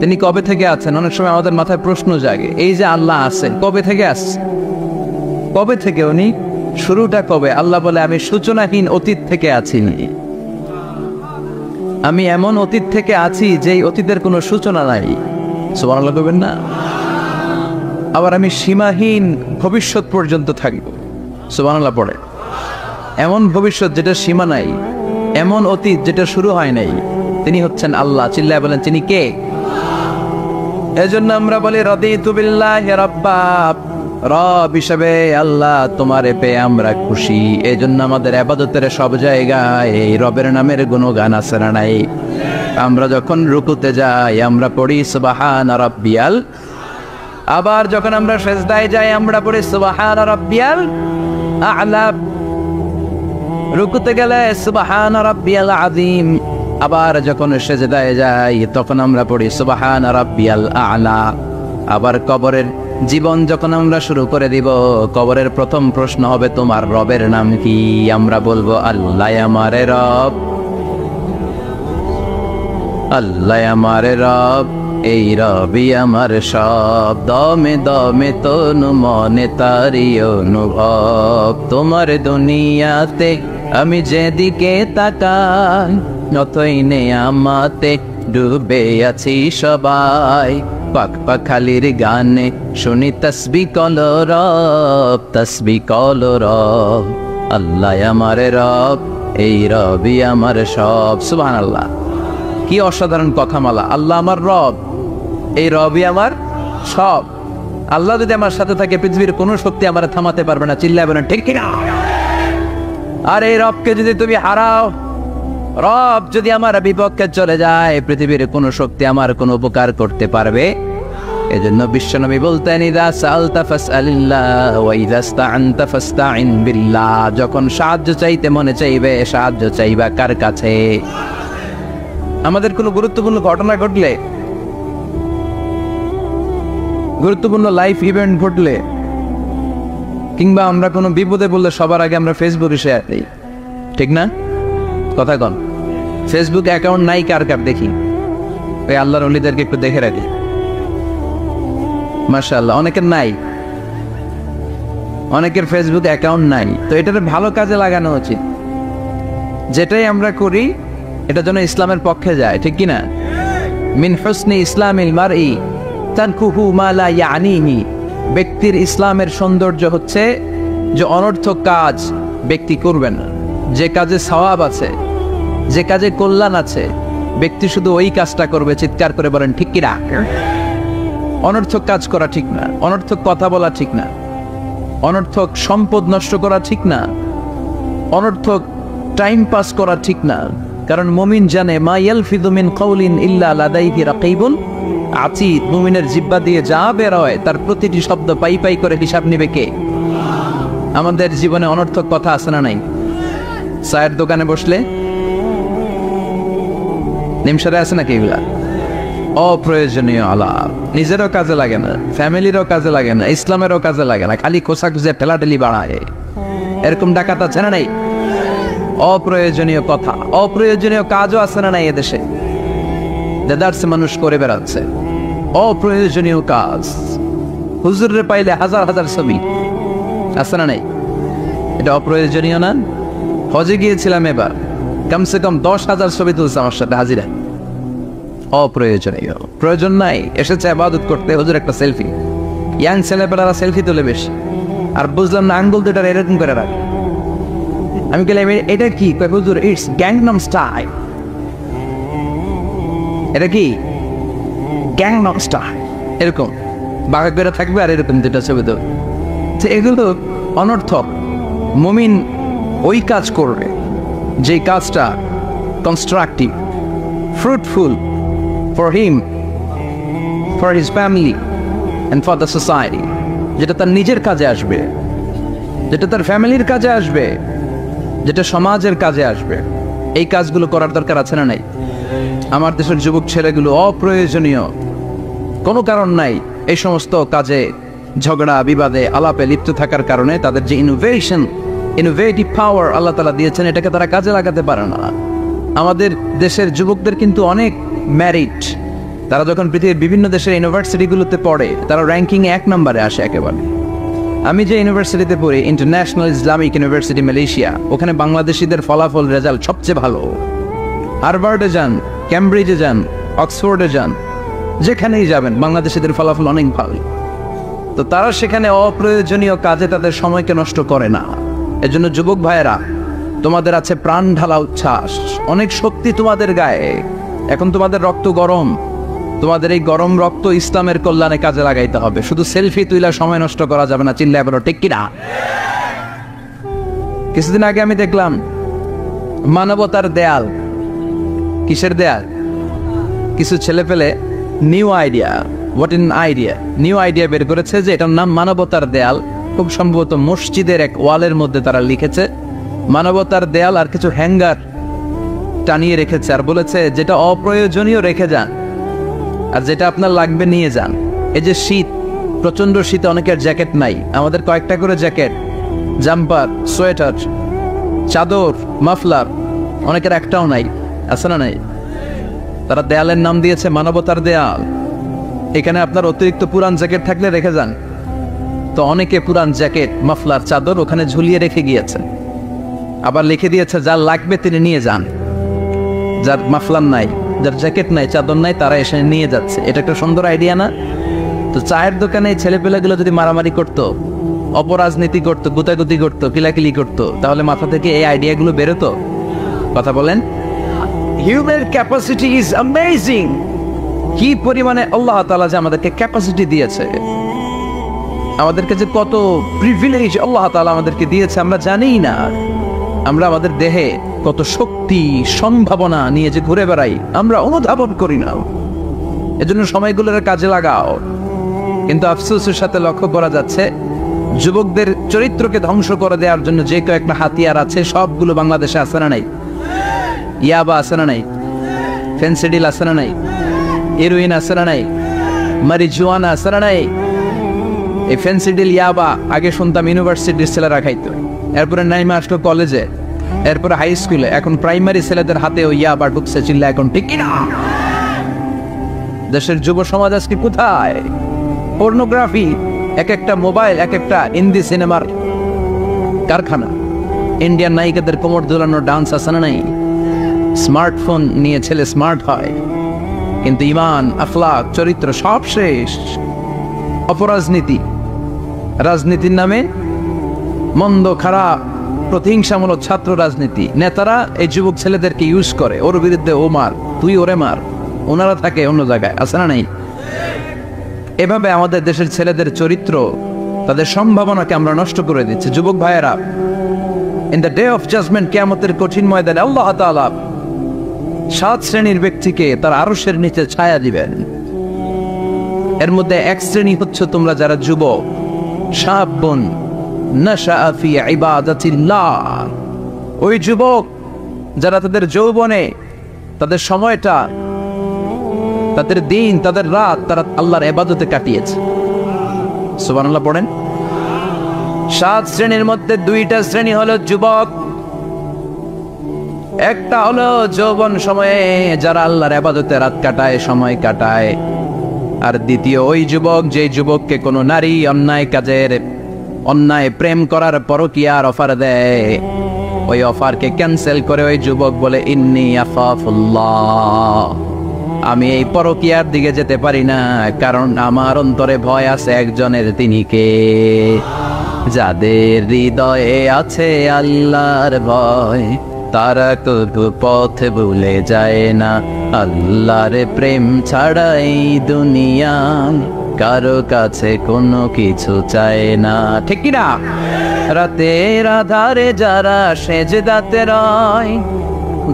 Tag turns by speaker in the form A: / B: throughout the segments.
A: তিনি কবে থেকে আছেন? অনেক সময় আমাদের মাথায় প্রশ্ন জাগে, এই যে আল্লাহ আছেন কবে থেকে আসছে, কবে থেকে উনি, শুরুটা কবে? আল্লাহ বলে আমি সূচনাহীন অতীত থেকে আছি, আমি এমন অতীত থেকে আছি যেই অতীতের কোনো সূচনা নাই। সুবহানাল্লাহ বলবেন না? আবার আমি সীমাহীন ভবিষ্যৎ পর্যন্ত থাকব। সুবহানাল্লাহ পড়ে। এমন ভবিষ্যৎ যেটা সীমা নাই, এমন অতীত যেটা শুরু হয় নাই, তিনি হচ্ছেন আল্লাহ। চিল্লায় বলেন তিনি কে? এজন্য আমরা বলি রাদিতু বিল্লাহি রাব্বা, রব হিসেবে আল্লাহ তোমারে পেয়ে আমরা খুশি। এজন্য আমাদের ইবাদতের সব জায়গায় এই রবের নামের গুণগান আছে না নাই? আমরা যখন রুকুতে যাই আমরা পড়ি সুবহানা রাব্বিয়াল, আবার যখন আমরা সিজদায় যাই আমরা পড়ি সুবহানা রাব্বিয়াল আ'লা, রুকুতে গেলে সুবহানা রাব্বিয়াল আযীম, আবার যখন সিজদায় যাই তখন আমরা পড়ি সুবহানা রাব্বিয়াল আ'লা। আবার কবরের জীবন যখন আমরা শুরু করে দিব, কবরের প্রথম প্রশ্ন হবে তোমার রবের নাম কি? আমরা বলবো আল্লাহ আমারে রব, আল্লাহ আমারে রব, এই রবি আমার সব, দমে দমে তনু মনে তারি অনুভব। তোমার দুনিয়াতে আমি যেদিকে তাকাই নতই নেয়ামতে ডুবে আছি সবাই। পাক পাখালির গানে শুনি তসবিহ কলো রব, তসবিহ কলো রব, আল্লাহ আমারে রব, এই রবি আমার সব। সুবহানাল্লাহ, কি অসাধারণ কথামালা! আল্লাহ আমার রব, এই রবি আমার সব। আল্লাহ যদি আমার সাথে থাকে পৃথিবীর কোনো শক্তি আমার থামাতে পারবে না। চিল্লায় বলেন ঠিক কিনা? আর এই রবকে যদি তুমি হারাও, রব যদি আমার বিপক্ষে চলে যায়, পৃথিবীর কোনো শক্তি আমার কোনো উপকার করতে পারবে? এজন্য বিশ্বনবী বলতেন ইযা সাআলতা ফাসআলিল্লাহ ওয়া ইযা ইসতাআনতা ফাসতাইন বিল্লাহ। যখন সাহায্য চাইতে মনে চাইবে, সাহায্য চাইবা কার কাছে? আমাদের কোনো গুরুত্বপূর্ণ ঘটনা ঘটলে, গুরুত্বপূর্ণ লাইফ ইভেন্ট ঘটলে, কিংবা আমরা কোনো বিপদে পড়লে সবার আগে আমরা ফেসবুকে শেয়ার দিই, ঠিক না? কথা কন। ফেসবুক অ্যাকাউন্ট নাই কার কার দেখি, ওই আল্লাহর ওলিদেরকে একটু দেখে রাখি। মাশাআল্লাহ, অনেকের নাই, অনেকের ফেসবুক অ্যাকাউন্ট নাই। তো এটাতে ভালো কাজে লাগানো উচিত। যেটাই আমরা করি এটা যেন ইসলামের পক্ষে যায়, ঠিক কিনা? মিন হুসনি ইসলামিল মারই তানকুহু মা লা ইয়ানিহি। ব্যক্তির ইসলামের সৌন্দর্য হচ্ছে যে অনর্থক কাজ ব্যক্তি করবে না। যে কাজে সওয়াব আছে, যে কাজে কল্যাণ আছে, ব্যক্তি শুধু ওই কাজটা করবে। চিৎকার করে বলেন ঠিক কিনা? অনর্থক কাজ করা ঠিক না, অনর্থক কথা বলা ঠিক না, অনর্থক সম্পদ নষ্ট করা ঠিক না, অনর্থক টাইম পাস করা ঠিক না। কারণ মুমিন জানে মা ইয়ালফিযু মিন কাউলিন ইল্লা লাদাইহি রাকীবুন আতীদ। মুমিনের জিহ্বা দিয়ে যা বের হয় তার প্রতিটি শব্দ পাই পাই করে হিসাব নেবে কে? আমাদের জীবনে অনর্থক কথা আছে না নাই? চায়ের দোকানে বসলে নিমসারে আছে নাকি এগুলা? অপ্রয়োজনীয় আলাপ, নিজেরও কাজে লাগে না, ফ্যামিলিরও কাজে লাগে না, ইসলামেরও কাজে লাগে না, খালি খোসা খুঁজে ঠেলাঠেলি বাড়ায়। এরকম ডাকাত আছে না নাই? অপ্রয়োজনীয় কথা, অপ্রয়োজনীয় কাজও আছে না নাই এদেশে? দেদারসে মানুষ করে বেড়াচ্ছে অপ্রয়োজনীয় কাজ। হুজুরে পাইলে হাজার হাজার ছবি আছে না নাই? এটা অপ্রয়োজনীয় না? হজে গিয়েছিলাম এবার, কমসে কম 10,000 ছবি তুলছে আমার সাথে হাজিরা। অপ্রয়োজনীয়, প্রয়োজন নাই। এসেছে ইবাদত করতে, হুজুর একটা সেলফি। ইয়াং ছেলেপেলারা সেলফি তোলে বেশি। আর বুঝলাম না আঙ্গুল দুটার এরকম করে রাখে। আমি বললাম এটা কি? হুজুর ইটস গ্যাংনাম স্টাইল। এটা কি? Gangnam style. এরকম বাঁকা করে থাকবে আর এরকম দুটা ছবি তো। এগুলো অনর্থক। মুমিন ওই কাজ করবে যে কাজটা constructive, fruitful for him, for his family and for the society. যেটা তার নিজের কাজে আসবে, যেটা তার ফ্যামিলির কাজে আসবে, যেটা সমাজের কাজে আসবে। এই কাজগুলো করার দরকার আছে না নাই? আমার দেশের যুবক ছেলেগুলো অপ্রয়োজনীয়, কোনো কারণ নাই এই সমস্ত কাজে ঝগড়া বিবাদে আলাপে লিপ্ত থাকার কারণে তাদের যে ইনোভেটিভ পাওয়ার আল্লাহ তাআলা দিয়েছেন এটাকে তারা কাজে লাগাতে পারে না। আমাদের দেশের যুবকদের কিন্তু অনেক ম্যারিড, তারা যখন পৃথিবীর বিভিন্ন দেশের ইউনিভার্সিটিগুলোতে পড়ে তারা র্যাঙ্কিং 1 নম্বরে আসে একেবারে। আমি যে ইউনিভার্সিটিতে পড়ি, ইন্টারন্যাশনাল ইসলামিক ইউনিভার্সিটি মালয়েশিয়া, ওখানে বাংলাদেশিদের ফলাফল রেজাল্ট সবচেয়ে ভালো। হার্ভার্ডে যান, ক্যামব্রিজে যান, অক্সফোর্ডে যান, যেখানেই যাবেন বাংলাদেশিদের ফলাফল অনেক ভালো। তো তারা সেখানে অপ্রয়োজনীয় কাজে তাদের সময়কে নষ্ট করে না। এজন্য যুবক ভাইয়েরা, তোমাদের আছে প্রাণ ঢালা উচ্ছ্বাস, অনেক শক্তি তোমাদের গায়ে। এখন তোমাদের রক্ত গরম, তোমাদের এই গরম রক্ত ইসলামের কল্যাণে কাজে লাগাইতে হবে। শুধু সেলফি তুইলা সময় নষ্ট করা যাবে না, চিল্লায় বলো ঠিক কিনা। কিছুদিন আগে আমি দেখলাম মানবতার দেয়াল। কিসের দেয়াল? কিছু ছেলে পেলে new idea, what in idea, new idea বের করেছে যে এটার নাম মানবতার দেয়াল। খুব সম্ভবত মসজিদের এক ওয়ালের মধ্যে তারা লিখেছে মানবতার দেয়াল, আর কিছু হ্যাঙ্গার টানিয়ে রেখেছে, আর বলেছে যেটা অপ্রয়োজনীয় রেখে যান, আর যেটা আপনার লাগবে নিয়ে যান। এই যে শীত, প্রচন্ড শীতে অনেকের জ্যাকেট নাই, আমাদের কয়েকটা করে জ্যাকেট, জাম্পার, সোয়েটার, চাদর, মাফলার, অনেকের একটাও নাই, আছে না নাই? তারা দেয়ালের নাম দিয়েছে মানবতার দেয়াল। এখানে আপনার অতিরিক্ত পুরান জ্যাকেট থাকলে রেখে যান। তো অনেকে পুরান জ্যাকেট, মাফলার, চাদর ওখানে ঝুলিয়ে রেখে গিয়েছে। আবার লিখে দিয়েছে যার লাগবে তিনি নিয়ে যান। যার মাফলার নাই, যার জ্যাকেট নাই, চাদর নাই, তারা এসে নিয়ে যাচ্ছে। এটা একটা সুন্দর আইডিয়া না? তো চায়ের দোকানে ছেলেপেলেগুলো যদি মারামারি করতো, অপরাজনীতি করতো, গুতাগুতি করতো, কিলাকিলি করতো, তাহলে মাথা থেকে এই আইডিয়াগুলো বেরোতো? কথা বলেন। Human capacity is amazing. কি পরিমাণে আল্লাহ তাআলা যে আমাদেরকে ক্যাপাসিটি দিয়েছে, আমাদেরকে যে কত প্রিভিলেজ আল্লাহ তাআলা আমাদেরকে দিয়েছে আমরা জানিই না। আমরা আমাদের দেহে কত শক্তি, সম্ভাবনা নিয়ে যে ঘুরে বেড়াই আমরা অনুধাবন করি না। এজন্য সময়গুলোর কাজে লাগাও। কিন্তু আফসোসের সাথে লক্ষ্য করা যাচ্ছে যুবকদের চরিত্রকে ধ্বংস করে দেওয়ার জন্য যে কয়েকটা হাতিয়ার আছে সবগুলো বাংলাদেশে আছে না নাই? ইয়াবা আছে না নাই? ফেন্সিডিল আছে না নাই? হেরোইন আছে না নাই? মারিজুয়ানা আছে না নাই? এই ফেন্সিডিল, ইয়াবা আগে শুনতাম ইউনিভার্সিটির ছেলেরা খাইতো, এরপরে নাইমা আসলো কলেজে, এরপরে হাই স্কুলে, এখন প্রাইমারি ছেলেদের হাতেও ইয়াবা ঢুকছে। চিল্লা এখন ঠিক কিনা? দেশের যুব সমাজ আজকে কোথায়? পর্নোগ্রাফি, এক একটা মোবাইল, এক একটা হিন্দি সিনেমার কারখানা। ইন্ডিয়ান নায়িকাদের কোমর দোলানো ডান্স আছে না নাই? স্মার্টফোন নিয়ে ছেলে স্মার্ট হয়, কিন্তু ইমান, আখলাক, চরিত্র সব শেষ। অপরাজনীতি, রাজনীতির নামে মন্দ, খারাপ, প্রতিহিংসামূলক ছাত্র রাজনীতি। নেতারা এই যুবক ছেলেদেরকে ইউজ করে, ওর বিরুদ্ধে ও মার, তুই ওরে মার, ওনারা থাকে অন্য জায়গায়, আছে না নাই? এভাবে আমাদের দেশের ছেলেদের চরিত্র, তাদের সম্ভাবনাকে আমরা নষ্ট করে দিচ্ছি। যুবক ভাইয়েরা, in the day of judgement, কিয়ামতের কঠিন ময়দানে আল্লাহ তাআলা 7 শ্রেণীর ব্যক্তিকে তার আরশের নিচে ছায়া দিবেন। এর মধ্যে এক শ্রেণী হচ্ছে তোমরা যারা যুবক, শাবুন নাশাআ ফি ইবাদাতিল্লাহ, ওই যুবক যারা তাদের যৌবনে, তাদের সময়টা, তাদের দিন, তাদের রাত তারা আল্লাহর ইবাদতে কাটিয়েছে। সুবহানাল্লাহ পড়েন। 7 শ্রেণীর মধ্যে 2টা শ্রেণী হলো যুবক। একটা হলো যৌবন সময়ে যারা আল্লাহর ইবাদতে রাত কাটায়, সময় কাটায়। আর দ্বিতীয় ওই যুবক, যে যুবককে কোনো নারী অন্যায় কাজের, অন্যায় প্রেম করার পরকীয়ার অফার দেয়, ওই অফারকে ক্যান্সেল করে ওই যুবক বলে ইন্নী আখাফুল্লাহ, আমি এই পরকীয়ার দিকে যেতে পারি না, কারণ আমার অন্তরে ভয় আছে একজনের, তিনি কে? যাদের হৃদয়ে আছে আল্লাহর ভয়, তারা কবু পথ ভুলে যায় না। আল্লাহর প্রেম ছাড়া এই দুনিয়ায় কারো কাছে কোনো কিছু চায় না, ঠিক কি না? রাতের আধারে যারা সেজদাতে রয়,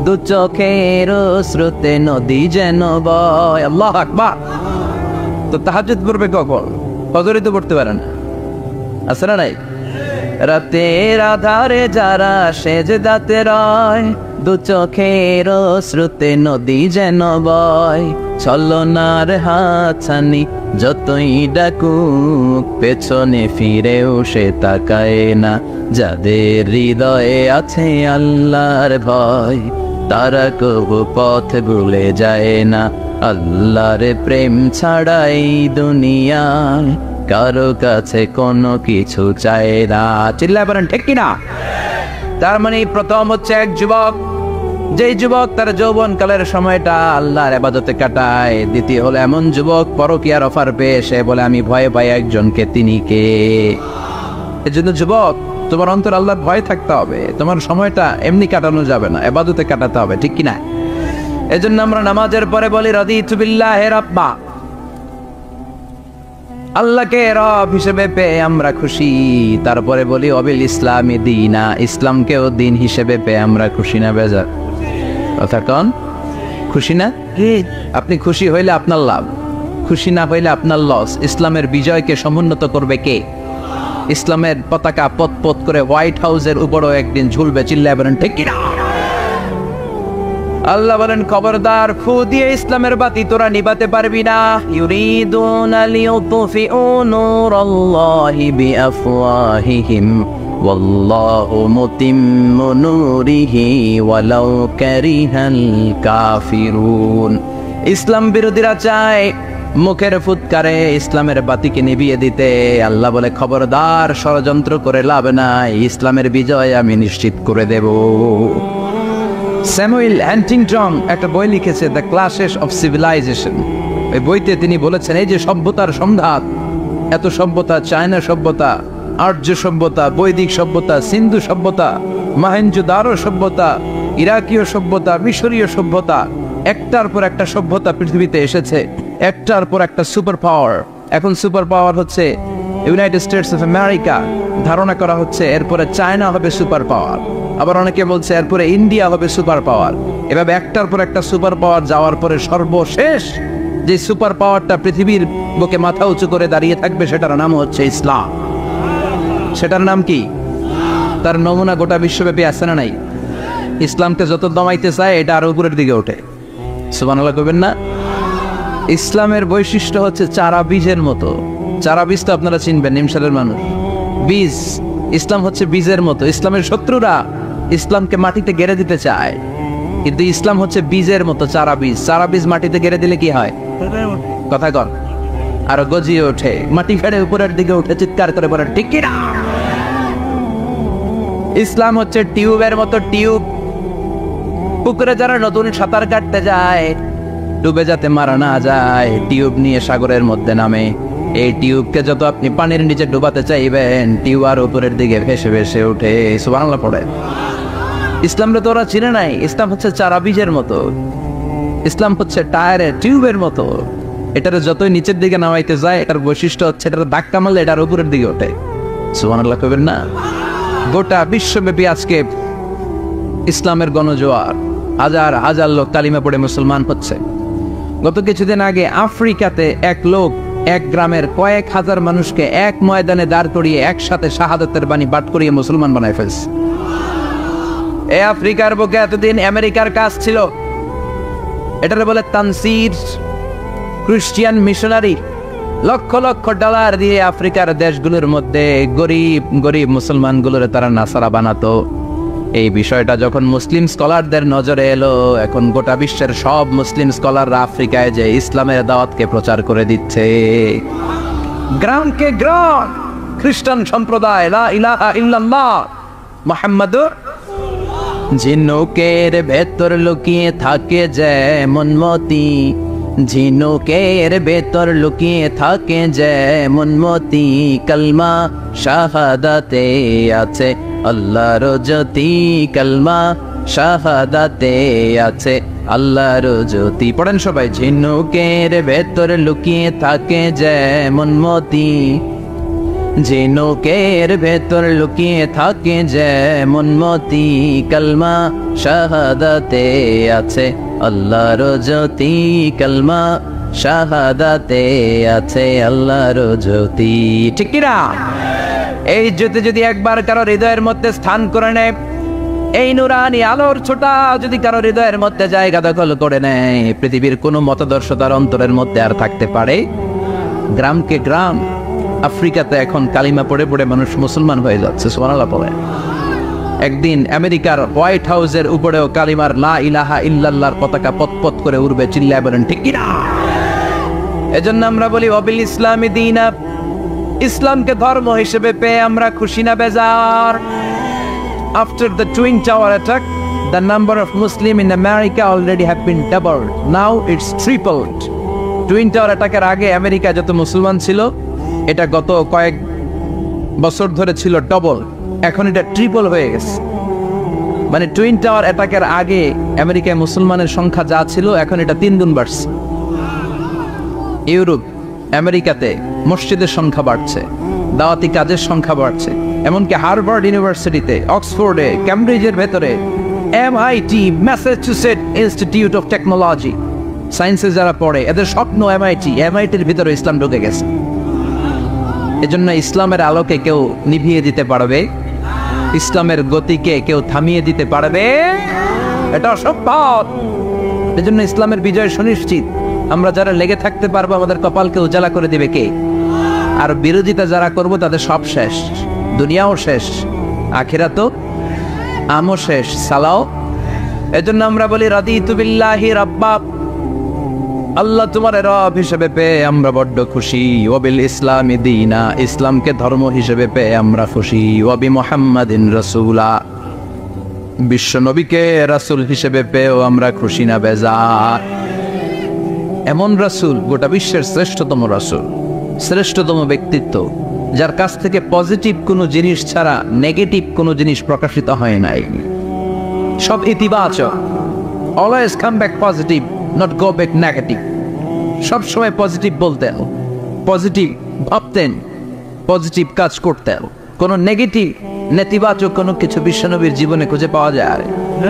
A: দু চোখের স্রোতে নদী যেন বয়। আল্লাহু আকবার। তো তাহাজ্জুদ পড়বে কখন? ফজরে তো পড়তে পারে না, আছে না নাই? রাতের আধারে যারা সেজদাতে রয়, দু চোখের স্রোতে নদী যেন বয়। ছলনার হাতছানি যতই ডাকুক, পেছনে ফিরেও সে তাকায় না। যাদের হৃদয়ে আছে আল্লাহর ভয়, তারা কবু পথ ভুলে যায় না। আল্লাহর প্রেম ছাড়াই দুনিয়ায় কারো কাছে কোনো কিছু চায় না। চিল্লায় বলেন ঠিক কিনা? তার মানে প্রথম হচ্ছে এক যুবক, যেই যুবক তার যৌবনকালের সময়টা আল্লাহর ইবাদতে কাটায়। দ্বিতীয় হলো এমন যুবক পরকীয়ার অফার পেয়ে সে বলে আমি ভয় পাই একজনকে, তিনি কে? এজন্য যুবক, তোমার অন্তর আল্লাহর ভয় থাকতে হবে। তোমার সময়টা এমনি কাটানো যাবে না, ইবাদতে কাটাতে হবে, ঠিক কিনা? এজন্য আমরা নামাজের পরে বলি রাদিতু বিল্লাহি রাব্বা, আল্লাহকে রব হিসেবে পেয়ে আমরা খুশি। তারপরে বলি অবিল ইসলামি দীনা, ইসলামকেও দিন হিসেবে পেয়ে আমরা খুশি না বেজার? কথা কন, খুশি না? আপনি খুশি হইলে আপনার লাভ, খুশি না হইলে আপনার লস। ইসলামের বিজয়কে সমুন্নত করবে কে? ইসলামের পতাকা পত পত করে হোয়াইট হাউসের উপরও একদিন ঝুলবে। চিল্লায় বলেন ঠিক কিনা? আল্লাহ বলেন খবরদার, ফু দিয়ে ইসলামের বাতি তোরা নিভাতে পারবি না। ইউরিদুনা লিয়ুতফিউ নূরাল্লাহি বিআফওয়াহিহিম ওয়াল্লাহু মুতিম্মু নূরিহি ওয়ালাউ কারিহাল কাফিরুন। ইসলাম বিরোধীরা চায় মুখের ফুৎকারে ইসলামের বাতিকে নিভিয়ে দিতে। আল্লাহ বলে খবরদার, ষড়যন্ত্র করে লাভ নাই, ইসলামের বিজয় আমি নিশ্চিত করে দেব। স্যামুয়েল হ্যান্টিংটন একটা বই লিখেছে, দ্য ক্লাশেস অফ সিভিলাইজেশন। এই বইতে তিনি বলেছেন এই যে সভ্যতার সংঘাত, এত সভ্যতা, চায়না সভ্যতা, আর্য সভ্যতা, বৈদিক সভ্যতা, সিন্ধু সভ্যতা, মহেঞ্জোদারো সভ্যতা, ইরাকীয় সভ্যতা, মিশরীয় সভ্যতা, একটার পর একটা সভ্যতা পৃথিবীতে এসেছে, একটার পর একটা সুপার পাওয়ার। এখন সুপার পাওয়ার হচ্ছে ইউনাইটেড স্টেটস অফ আমেরিকা, ধারণা করা হচ্ছে এরপরে চায়না হবে সুপার পাওয়ার, আবার অনেকে বলছে এরপরে ইন্ডিয়া হবে সুপার পাওয়ার। এভাবে একটার পর একটা সুপার পাওয়ার যাওয়ার পরে সর্বশেষ যে সুপার পাওয়ারটা পৃথিবীর বুকে মাথা উঁচু করে দাঁড়িয়ে থাকবে সেটার নাম হচ্ছে ইসলাম। সেটার নাম কি? তার নমুনা গোটা বিশ্বব্যাপী আছে না নাই? ইসলামকে যত দমাইতে চায় এটা আরো উপরের দিকে ওঠে। সুবহানাল্লাহ কইবেন না? ইসলামের বৈশিষ্ট্য হচ্ছে চারা বীজের মতো। চারা বীজ তো আপনারা চিনবেন, নিমসালের মানুষ। বীজ, ইসলাম হচ্ছে বীজের মতো। ইসলামের শত্রুরা ইসলামকে মাটিতে গেড়ে দিতে চায়, কিন্তু ইসলাম হচ্ছে বীজের মতো, চারা বীজ। চারা বীজ মাটিতে গেড়ে দিলে কি হয়? কথা কর, আরো গজিয়ে ওঠে, মাটি ফেড়ে উপরের দিকে উঠে চিৎকার করে বলে ঠিক কি না? ইসলাম হচ্ছে টিউবের মতো। টিউব, পুকুরে যারা নতুন সাঁতার কাটতে যায় ডুবে যাতে মারা না যায়, টিউব নিয়ে সাগরের মধ্যে নামে। এই টিউবকে যত আপনি পানির নিচে ডুবাতে চাইবেন, টিউব আর উপরের দিকে ভেসে ভেসে উঠে। সুবহানাল্লাহ পড়ে। ইসলামরে তো ওরা চিনে নাই। ইসলাম হচ্ছে চারা বীজের মতো, ইসলাম হচ্ছে টায়ারের টিউবের মতো। এটারে যতই নিচের দিকে নামাইতে যায়, এটার বৈশিষ্ট্য হচ্ছে এটার ধাক্কা মারলে এটার উপরের দিকে ওঠে। সুবহানাল্লাহ কইবেন না? গোটা বিশ্বব্যাপী আজকে ইসলামের গণজোয়ার, হাজার হাজার লোক কালিমা পড়ে মুসলমান হচ্ছে। গত কিছুদিন আগে আফ্রিকাতে এক লোক এক গ্রামের কয়েক হাজার মানুষকে এক ময়দানে দাঁড় করিয়ে একসাথে শাহাদাতের বাণী পাঠ করিয়ে মুসলমান বানায় ফেলছে। এই আফ্রিকার বুকে এতদিন আমেরিকার কাজ ছিল, এটারে বলে Tansir, Christian missionary. Lakh lakh dollar দিয়ে আফ্রিকার দেশগুলোর মধ্যে গরিব গরিব মুসলমানগুলোর তারা নাসারা বানাতো। এই বিষয়টা যখন মুসলিম স্কলারদের নজরে এলো, এখন গোটা বিশ্বের সব মুসলিম স্কলাররা আফ্রিকায় যে ইসলামের দাওয়াতকে প্রচার করে দিচ্ছে। গ্রামকে গ্রাম খ্রিস্টান সম্প্রদায় লা ইলাহা ইল্লাল্লাহ মুহাম্মাদুর। ঝিনুকের ভেতর লুকিয়ে থাকে যেমন মতি, ঝিনুকের ভেতর লুকিয়ে থাকে যেমন মতি, কলমা শাহাদাতে আছে আল্লাহর জ্যোতি, কলমা শাহাদাতে আছে আল্লাহর জ্যোতি। পড়েন সবাই। ঝিনুকের ভেতর লুকিয়ে থাকে যেমন মতি, ঝিনুকের ভেতর লুকিয়ে থাকে যেমন মতি, কলমা শাহাদাতে আছে আল্লাহর জ্যোতি, কলমা শাহাদাতে আছে আল্লাহর জ্যোতি। ঠিক কি না? এই জ্যোতি যদি একবার কারো হৃদয়ের মধ্যে স্থান করে নেয়, এই নুরানি আলোর ছোটা যদি কারো হৃদয়ের মধ্যে জায়গা দখল করে নেয়, পৃথিবীর কোনো মতাদর্শ তার অন্তরের মধ্যে আর থাকতে পারে? গ্রামকে গ্রাম আফ্রিকাতে এখন কালিমা পড়ে পড়ে মানুষ মুসলমান হয়ে যাচ্ছে। সুবহানাল্লাহ পড়ে। একদিন আমেরিকার হোয়াইট হাউসের উপরেও কালিমার লা ইলাহা ইল্লাল্লাহর পতাকা পতপত করে উড়বে, চিল্লায় বলেন ঠিক কিনা? এজন্য আমরা বলি ওয়াবিল ইসলামি দীনা, ইসলামকে ধর্ম হিসেবে পেয়ে আমরা খুশি না বেজার? After the Twin Tower attack, the number of Muslims in America already have been doubled. Now it's tripled. Twin Tower attack-এর আগে আমেরিকা যত মুসলমান ছিল, এটা গত কয়েক বছর ধরে ছিল ডবল, এখন এটা ট্রিপল হয়ে গেছে। মানে টুইন টাওয়ার অ্যাটাকের আগে আমেরিকায় মুসলমানের সংখ্যা যা ছিল, এখন এটা 3 গুণ বাড়ছে। ইউরোপ, আমেরিকাতে মসজিদের সংখ্যা বাড়ছে, দাওয়াতি কাজের সংখ্যা বাড়ছে, এমনকি হার্ভার্ড ইউনিভার্সিটিতে, অক্সফোর্ডে, ক্যামব্রিজের ভেতরে, MIT, Massachusetts institute of technology, সায়েন্সে যারা পড়ে এদের স্বপ্ন এমআইটির ভিতরে ইসলাম ঢুকে গেছে। এজন্য ইসলামের আলোকে কেউ নিভিয়ে দিতে পারবে? ইসলামের গতিকে কেউ থামিয়ে দিতে পারবে? এটা অসম্ভব। এজন্য ইসলামের বিজয় সুনিশ্চিত। আমরা যারা লেগে থাকতে পারবো, আমাদের কপালকে উজালা করে দিবে কে? আর বিরোধিতা যারা করব তাদের সব শেষ, দুনিয়াও শেষ, আখিরাতও আমও শেষ, সালাও। এজন্য আমরা বলি রাদিতু বিল্লাহি রাব্বা, আল্লাহ তোমার রব হিসেবে পেয়ে আমরা বড্ড খুশি। ওয়াবিল ইসলামি দীনা, ইসলামকে ধর্ম হিসেবে পেয়ে আমরা খুশি। ওয়াবি মুহাম্মাদিন রাসূলা, বিশ্ব নবীকে রাসূল হিসেবে পেয়েও আমরা খুশি না বেজার? এমন রাসূল, গোটা বিশ্বের শ্রেষ্ঠতম রাসূল, শ্রেষ্ঠতম ব্যক্তিত্ব, যার কাছ থেকে পজিটিভ কোনো জিনিস ছাড়া নেগেটিভ কোনো জিনিস প্রকাশিত হয় নাই। সব ইতিবাচক, always come back positive, not go back negative. সব সময় পজিটিভ বলতেন, পজিটিভ ভাবতেন, পজিটিভ কাজ করতেন। কোনো নেগেটিভ, নেতিবাচক কোনো কিছু বিশ্বনবীর জীবনে খুঁজে পাওয়া যায়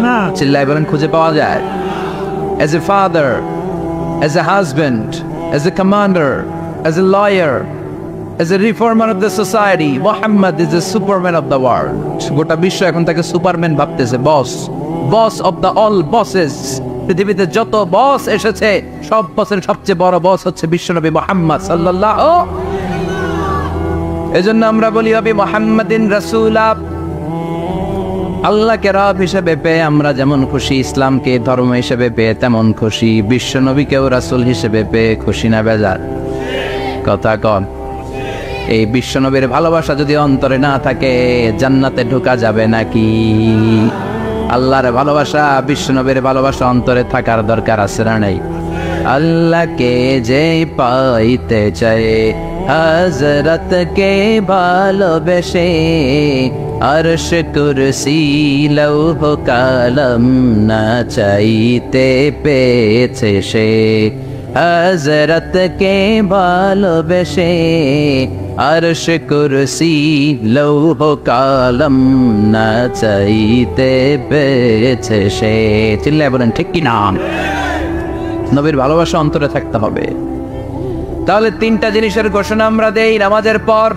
A: না? চিল্লায় বলেন খুঁজে পাওয়া যায়? As a father, as a husband, as a commander, as a lawyer, as a reformer of the society, Muhammad is the superman of the world. গোটা বিশ্ব এখন তাকে সুপারম্যান ভাবতেছে, boss, boss of the all bosses. পৃথিবীতে যত বস এসেছে, সব বসের সবচেয়ে বড় বস হচ্ছে বিশ্বনবী মুহাম্মদ সাল্লাল্লাহু। এজন্য আমরা বলি ওয়াবি মুহাম্মাদিন রাসূলা, আল্লাহকে রব হিসেবে পেয়ে আমরা যেমন খুশি, ইসলামকে ধর্ম হিসেবে পেয়ে তেমন খুশি, বিশ্বনবীকেও রাসূল হিসেবে পেয়ে খুশি না বেজার? কথা কন। এই বিশ্বনবীর ভালোবাসা যদি অন্তরে না থাকে, জান্নাতে ঢোকা যাবে নাকি? আল্লাহর ভালোবাসা, বিশ্বনবীর ভালোবাসা অন্তরে থাকার দরকার আছে না নাই? আল্লাহকে যে পাইতে চায়, হযরতকে ভালোবেসে, আরশ কুরসি লৌহ কালাম না চাইতে পেয়েছে সে। হযরতকে ভালোবেসে, আরশ কুরসি লৌহ কালাম না চাইতে পেয়েছে সে। চিল্লায় বলেন ঠিক কি না? নবীর ভালোবাসা অন্তরে থাকতে হবে। তাহলে 3টা জিনিসের ঘোষণা আমরা দেই নামাজের পর।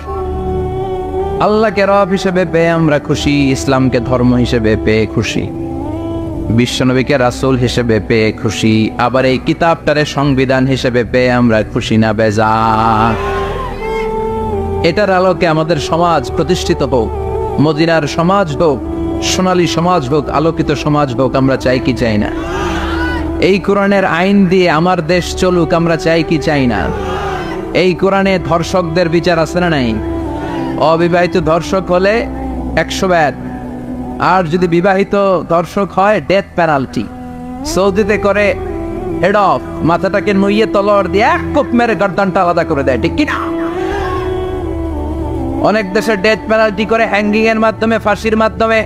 A: আল্লাহকে রব হিসেবে পেয়ে আমরা খুশি, ইসলামকে ধর্ম হিসেবে পেয়ে খুশি, বিশ্বনবীকে রাসূল হিসেবে পেয়ে খুশি, আবার এই কিতাবটারে সংবিধান হিসেবে পেয়ে আমরা খুশি না বেজার? এটার আলোকে আমাদের সমাজ প্রতিষ্ঠিত হোক, মদিনার সমাজ হোক, সোনালী সমাজ হোক, আলোকিত সমাজ হোক, আমরা চাই কি চাই না? এই কোরআনের আইন দিয়ে আমার দেশ চলুক, আমরা চাই কি চাই না? এই কোরআনে ধর্ষকদের বিচার আছে না নাই? অবিবাহিত ধর্ষক হলে 100 ব্যাট, আর যদি বিবাহিত ধর্ষক হয় ডেথ পেনাল্টি। সৌদিতে করে হেড অফ, মাথাটাকে নুইয়ে তলোয়ার দিয়ে এক কোপ মেরে গর্দানটা আলাদা করে দেয়, ঠিক কিনা? অনেক দেশে ডেথ পেনাল্টি করে হ্যাঙ্গিং এর মাধ্যমে, ফাঁসির মাধ্যমে।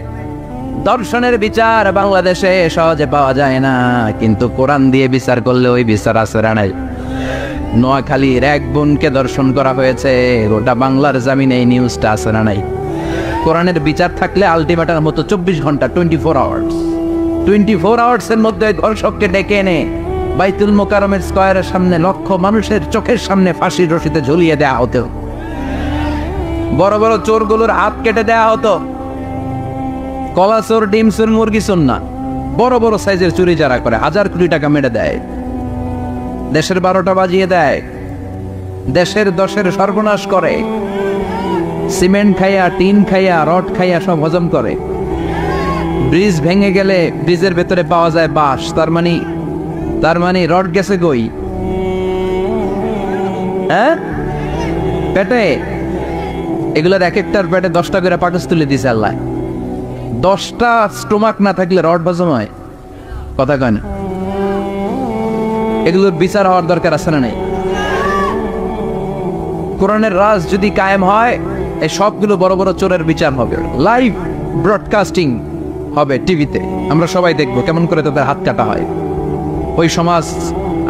A: দর্শনের বিচার বাংলাদেশে সহজে পাওয়া যায় না, কিন্তু কোরআন দিয়ে বিচার করলে ওই বিচার আছে না নাই? নোয়াখালীর এক বোনকে দর্শন করা হয়েছে, গোটা বাংলার জামিনে এই নিউজটা আছে না নাই? কোরআনের বিচার থাকলে আলটিমেটার মতো 24 ঘন্টা, 24 আওয়ার্স, 24 আওয়ার্সের মধ্যে ধর্ষককে ডেকে এনে বাইতুল মোকাররমের স্কয়ারের সামনে লক্ষ মানুষের চোখের সামনে ফাঁসির রশিতে ঝুলিয়ে দেওয়া হতো। বড় বড় চোরগুলোর হাত কেটে দেওয়া হতো। কলা চোর, ডিম চোর, মুরগি চোর না, বড় বড় সাইজের চুরি যারা করে 1000 কোটি টাকা মেরে দেয়, দেশের 12টা বাজিয়ে দেয়, দেশের 10-এর সর্বনাশ করে, সিমেন্ট খাইয়া, টিন খাইয়া, রড খাইয়া সব হজম করে। ব্রিজ ভেঙে গেলে ব্রিজের ভেতরে পাওয়া যায় বাঁশ, তার মানে রড গেছে কই? হ্যাঁ, পেটে। এগুলোর এক একটার পেটে 10টা করে পাকস তুলে দিছে আল্লাহ। 10টা স্টোমাক না থাকলে রড হজম হয়? কথা কয় না। এগুলোর বিচার হওয়ার দরকার আছে না নাই? কোরআনের রাজ যদি কায়েম হয়, এই সবগুলো বড় বড় চোরের বিচার হবে, লাইভ ব্রডকাস্টিং হবে টিভিতে, আমরা সবাই দেখবো কেমন করে তাদের হাত কাটা হয়। ওই সমাজ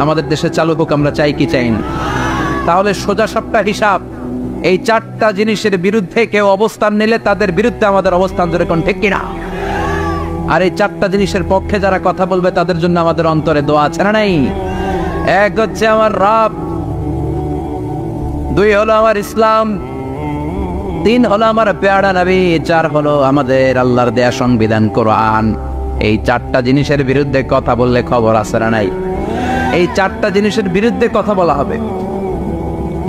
A: আমাদের দেশে চালু হোক, আমরা চাই কি চাই না? তাহলে সোজা সাপটা হিসাব, এই 4টা জিনিসের বিরুদ্ধে কেউ অবস্থান নিলে তাদের বিরুদ্ধে আমাদের অবস্থান ধরে কোন ঠিক কিনা? আর এই 4টা জিনিসের পক্ষে যারা কথা বলবে তাদের জন্য আমাদের অন্তরে দোয়া আছে না নাই? এক হচ্ছে আমার রব, 2 হলো আমার ইসলাম, 3 হলো আমার পেয়ারা নবী, 4 হলো আমাদের আল্লাহর দেয়া সংবিধান কোরআন। এই 4টা জিনিসের বিরুদ্ধে কথা বললে খবর আছে না নাই? এই 4টা জিনিসের বিরুদ্ধে কথা বলা হবে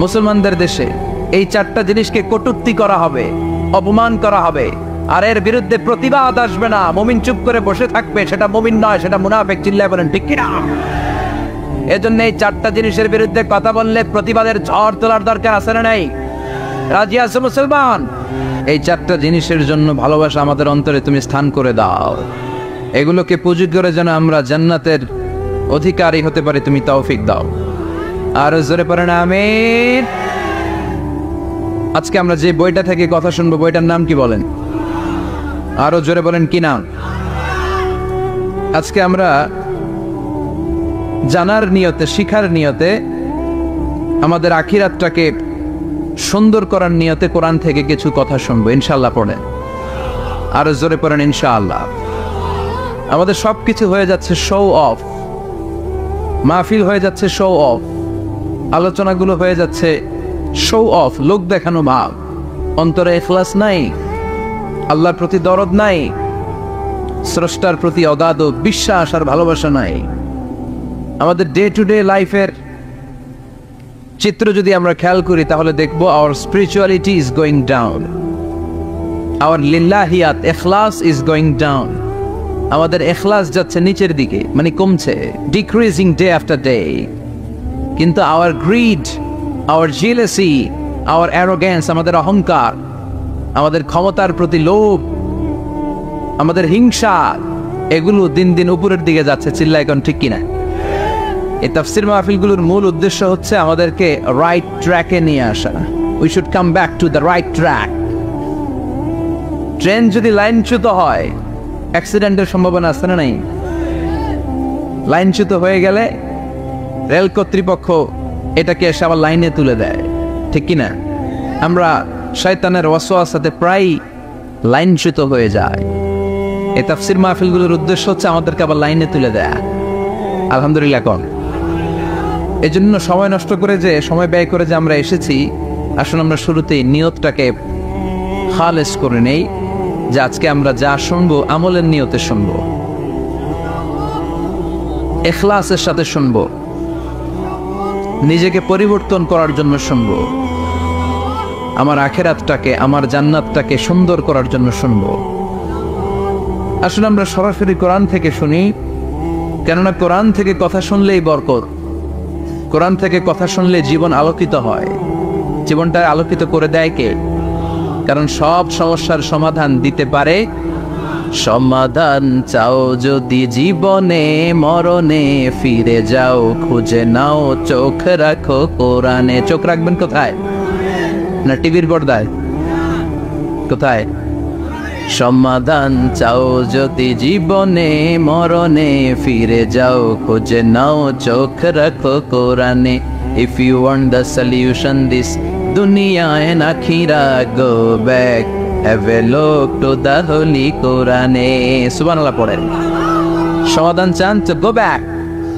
A: মুসলমানদের দেশে। এই 4টা জিনিসকে কটূক্তি করা হবে, অপমান করা হবে, আর এর বিরুদ্ধে প্রতিবাদ আসবে না। মুমিন চুপ করে বসে থাকবে, সেটা মুমিন নয়, সেটা মুনাফিক। চিল্লায় বলেন ঠিক কিনা? এজন্য এই 4টা জিনিসের বিরুদ্ধে কথা বললে প্রতিবাদের ঝড় তোলার দরকার আছে না নাই? রাজি আছো মুসলমান? এই 4টা জিনিসের জন্য ভালোবাসা আমাদের অন্তরে তুমি স্থান করে দাও। এগুলোকে পুঁজি করে যেন আমরা জান্নাতের অধিকারী হতে পারি, তুমি তৌফিক দাও। আর জোরে পড়েন আমিন। আজকে আমরা যে বইটা থেকে কথা শুনবো, বইটার নাম কি বলেন? আরো জোরে বলেন কি নাম? আজকে আমরা জানার নিয়তে, শিখার নিয়তে, আমাদের আখিরাতটাকে সুন্দর করার নিয়তে কোরআন থেকে কিছু কথা শুনবো ইনশাআল্লাহ। পড়েন, আরো জোরে পড়েন ইনশাআল্লাহ। আমাদের সবকিছু হয়ে যাচ্ছে শো অফ, মাহফিল হয়ে যাচ্ছে শো অফ, আলোচনাগুলো হয়ে যাচ্ছে শো অফ, লোক দেখানো ভাব। অন্তরে ইখলাস নাই, আল্লাহর প্রতি দরদ নাই, স্রষ্টার প্রতি অগাধ বিশ্বাস আর ভালোবাসা নাই। আমাদের ডে টু ডে লাইফের চিত্র যদি আমরা খেয়াল করি তাহলে দেখবো our spirituality is going down, our লিল্লাহিয়াত, ইখলাস ইজ গোয়িং ডাউন। আমাদের ইখলাস যাচ্ছে নিচের দিকে, মানে কমছে, ডিক্রিজিং ডে আফটার ডে। কিন্তু our greed, our jealousy, our arrogance, আমাদের অহংকার, আমাদের ক্ষমতার প্রতি লোভ, আমাদের হিংসা, এগুলো দিন দিন উপরের দিকে যাচ্ছে। চিল্লা এখন ঠিক কিনা? এই তাফসির মাহফিলগুলোর মূল উদ্দেশ্য হচ্ছে আমাদেরকে রাইট ট্র্যাকে নিয়ে আসা। We should come back to the right track. Train যদি লাইনচ্যুত হয়, অ্যাক্সিডেন্টের সম্ভাবনা আছে না নাই? লাইনচ্যুত হয়ে গেলে রেল কর্তৃপক্ষ এটাকে এসে আবার লাইনে তুলে দেয়, ঠিক কিনা? আমরা শয়তানের ওয়াসওয়াসাতে প্রায় লাইনচ্যুত হয়ে যায়। এই তাফসির মাহফিলগুলোর উদ্দেশ্য হচ্ছে আমাদেরকে আবার লাইনে তুলে দেয়া। আলহামদুলিল্লাহ কর। এই জন্য সময় নষ্ট করে, যে সময় ব্যয় করে যে আমরা এসেছি, আসলে আমরা শুরুতেই নিয়তটাকে খালেস করে নেই, যে আজকে আমরা যা শুনবো আমলের নিয়তে শুনবো, ইখলাসের সাথে শুনবো, নিজেকে পরিবর্তন করার জন্য শুনবো, আমার আখিরাতটাকে, আমার জান্নাতটাকে সুন্দর করার জন্য শুনবো। আসলে আমরা সরাসরি কোরআন থেকে শুনি, কেননা কোরআন থেকে কথা শুনলেই বরকত, কোরআন থেকে কথা শুনলে জীবন আলোকিত হয়। জীবনটা আলোকিত করে দেয় কে? কারণ সব সমস্যার সমাধান দিতে পারে। সমাধান চাও যদি জীবনে, মরণে ফিরে যাও, খুঁজে নাও, চোখ রাখো কোরআনে। চোখ রাখবেন কোথায়? না টিভির পর্দায়? কোথায়? সমাধান চাও যদি জীবনে, মরণে ফিরে যাও, খুঁজে নাও, চোখ রাখো কোরআনে। If you want the solution this dunya and akhirah, go back, have a look to the holy Quran. Subhanallah পড়েন। সমাধান চান তো go back,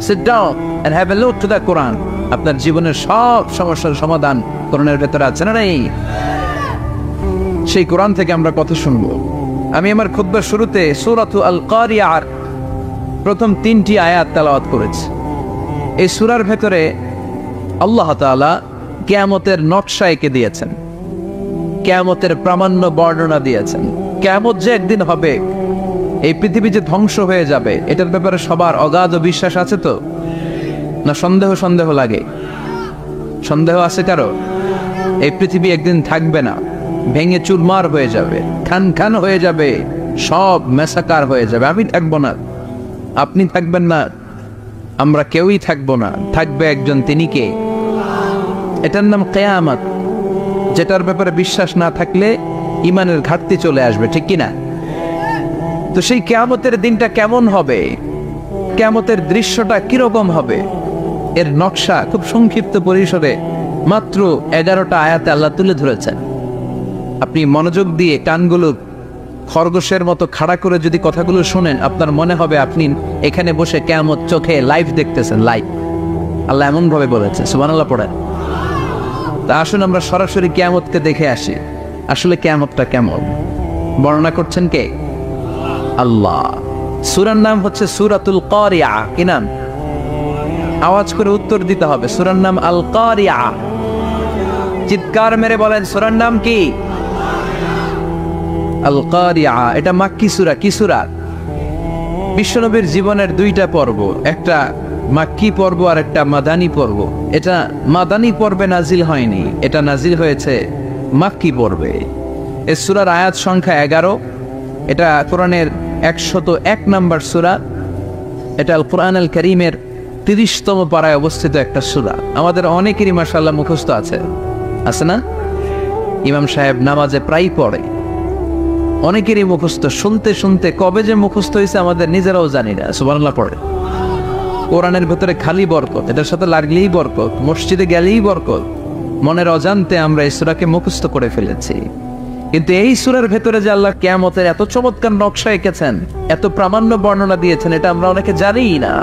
A: sit down and have a look to the Quran. আপনার জীবনের সব সমস্যার সমাধান কোরআনের ভেতরে আছে না নাই? সেই কোরআন থেকে আমরা কথা শুনবো। আমি আমার খুতবার শুরুতে সূরাতু আল কারিয়ার প্রথম 3টি আয়াত তেলাওয়াত করেছি। এই সূরার ভেতরে আল্লাহ তাআলা কিয়ামতের নকশা এঁকে দিয়েছেন, কিয়ামতের প্রামাণ্য বর্ণনা দিয়েছেন। কিয়ামত যে একদিন হবে এই পৃথিবী যে ধ্বংস হয়ে যাবে এটার ব্যাপারে সবার অগাধ বিশ্বাস আছে তো, না সন্দেহ সন্দেহ লাগে? সন্দেহ আছে কারো? এই পৃথিবী একদিন থাকবে না, ভেঙে চুরমার হয়ে যাবে, খান খান হয়ে যাবে, সব মেসাকার হয়ে যাবে। আমি থাকবো না, আপনি থাকবেন না, আমরা কেউই থাকবো না, থাকবে একজন, তিনি কে? এটার নাম কিয়ামত, যেটার ব্যাপারে বিশ্বাস না থাকলে ইমানের ঘাটতি চলে আসবে, ঠিক কিনা? তো সেই কিয়ামতের দিনটা কেমন হবে, কিয়ামতের দৃশ্যটা কিরকম হবে, এর নকশা খুব সংক্ষিপ্ত পরিসরে মাত্র 11টা আয়াতে আল্লাহ তুলে ধরেছেন। আপনি মনোযোগ দিয়ে কানগুলো খরগোশের মতো খাড়া করে যদি কথাগুলো শোনেন, আপনার মনে হবে আপনি এখানে বসে কিয়ামত চোখে লাইভ দেখতেছেন, লাইভ। আল্লাহ এমন ভাবে বলেছে, সুবহানাল্লাহ পড়েন। তা আসুন আমরা সরাসরি কিয়ামতকে দেখে আসি, আসলে কিয়ামতটা কেমন। বর্ণনা করছেন কে? আল্লাহ। সূরার নাম হচ্ছে সূরাতুল কারিয়া। কি নাম? আওয়াজ করে উত্তর দিতে হবে। সূরার নাম আল কারিয়া। চিৎকার মেরে বলেন, সূরার নাম কি? আল কারিয়া। এটা মাক্কি সূরা। কি সূরা? বিশ্বনবীর জীবনের দুইটা পর্ব, একটা মাক্কি পর্ব আর একটা মাদানী পর্ব। এটা মাদানী পর্বে নাজিল হয়নি, এটা নাজিল হয়েছে মাক্কি পর্বে। এই সূরার আয়াত সংখ্যা 11। এটা কোরআনের 101 নম্বর সূরা। এটা আল কোরআন আল কারীমের 30তম পারায় অবস্থিত একটা সূরা। আমাদের অনেকেরই মাশাআল্লাহ মুখস্থ আছে, আছে না? ইমাম সাহেব নামাজে প্রায় পড়ে, অনেকেরই মুখস্থ। শুনতে শুনতে কবে যে মুখস্থ হয়েছে আমাদের নিজেরাও জানি না। সুবহানাল্লাহ পড়ে। কোরআনের ভেতরে খালি বরকত, এটার সাথে লাগলেই বরকত, মসজিদে গেলেই বরকত। মনের অজান্তে আমরা এই সূরাকে মুখস্থ করে ফেলেছি। কিন্তু এই সূরার ভেতরে যে আল্লাহ কিয়ামতের এত চমৎকার নকশা এঁকেছেন, এত প্রামাণ্য বর্ণনা দিয়েছেন, এটা আমরা অনেকে জানিই না।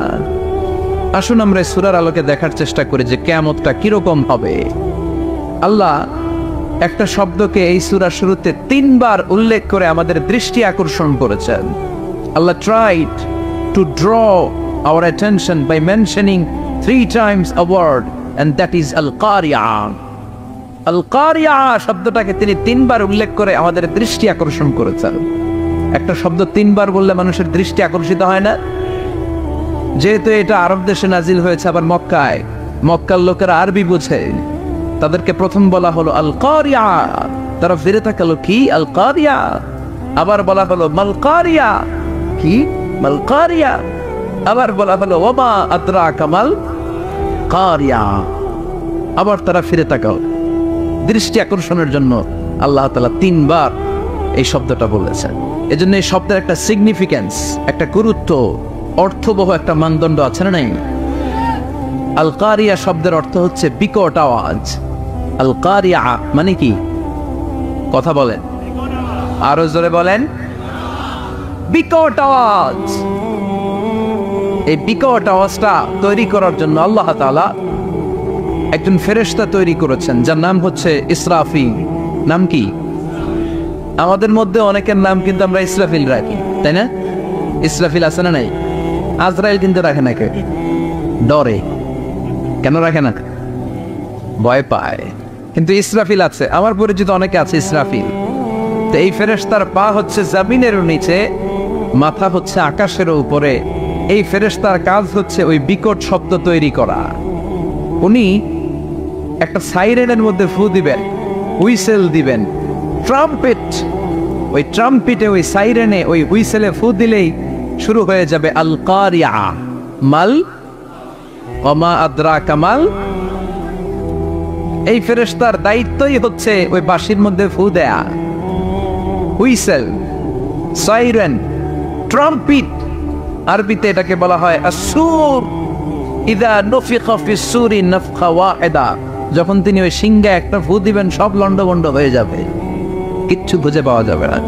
A: আসুন আমরা এই সূরার আলোকে দেখার চেষ্টা করি যে কিয়ামতটা কিরকম হবে। আল্লাহ একটা শব্দকে এই সূরার শুরুতে 3 বার উল্লেখ করে আমাদের দৃষ্টি আকর্ষণ করেছেন। আল্লাহ tried to draw our attention by mentioning 3 times a word, and that is al-Qari'ah. al-Qari'ah শব্দটাকে তিনি 3 বার উল্লেখ করে আমাদের দৃষ্টি আকর্ষণ করেছেন। একটা শব্দ 3 বার বললে মানুষের দৃষ্টি আকর্ষিত হয় না? যেহেতু এটা আরব দেশে নাজিল হয়েছে, আবার মক্কায়, মক্কার লোকেরা আরবি বুঝে, তাদেরকে প্রথম বলা হলো আল কারিয়া। তারা ফিরে তাকালো, কি আল কারিয়া? আবার বলা হলো মাল কারিয়া। কি মাল কারিয়া? আবার বলা হলো ওমা আদরাকা মাল কারিয়া। আবার তারা ফিরে তাকালো। দৃষ্টি আকর্ষণের জন্য আল্লাহ তাআলা 3 বার এই শব্দটা বলেছেন। এজন্য এই শব্দের একটা সিগনিফিকেন্স, একটা গুরুত্ব, অর্থবহ একটা মানদণ্ড আছে না নাই? আল কারিয়া শব্দের অর্থ হচ্ছে বিকট আওয়াজ। আল কারিয়া মানে কি? কথা বলেন, আরো জোরে বলেন। বিকট আওয়াজ। এই বিকট আওয়াজটা তৈরি করার জন্য আল্লাহ তাআলা একজন ফেরেশতা তৈরি করেছেন, যার নাম হচ্ছে ইসরাফিল। নাম কি? আমাদের মধ্যে অনেকের নাম কিন্তু আমরা ইসরাফিল রাখি, তাই না? ইসরাফিল আছে না নাই? আজরাইল কিন্তু রাখে না, কে? ডরে। কেন রাখে না? ভয় পায়। কিন্তু ইসরাফিল আছে, আমার পরিচিত অনেকে আছে ইসরাফিল। তো এই ফেরেশতার পা হচ্ছে জমিনের নিচে, মাথা হচ্ছে আকাশের উপরে। এই ফেরেশতার কাজ হচ্ছে ওই বিকট শব্দ তৈরি করা। উনি একটা সাইরেনের মধ্যে ফু দিবেন, হুইসেল দিবেন, ট্রাম্পেট। ওই ট্রাম্পেটে, ওই সাইরেনে, ওই হুইসেলে ফু দিলেই শুরু হয়ে যাবে আল কারিয়া। মাল ওমা আদরাকা মাল। এই ফেরেশতার দায়িত্বই হচ্ছে ওই বাঁশির মধ্যে ফু দেয়া। হুইসেল, সাইরেন, ট্রাম্পেট, আরবিতে এটাকে বলা হয় আসসুর। ইদা নুফিখা ফিস সূরি নাফখা ওয়াহিদা। যখন তিনি ওই সিংহে একটা ফু দিবেন, সব লন্ডভন্ড হয়ে যাবে, কিচ্ছু খুঁজে পাওয়া যাবে না।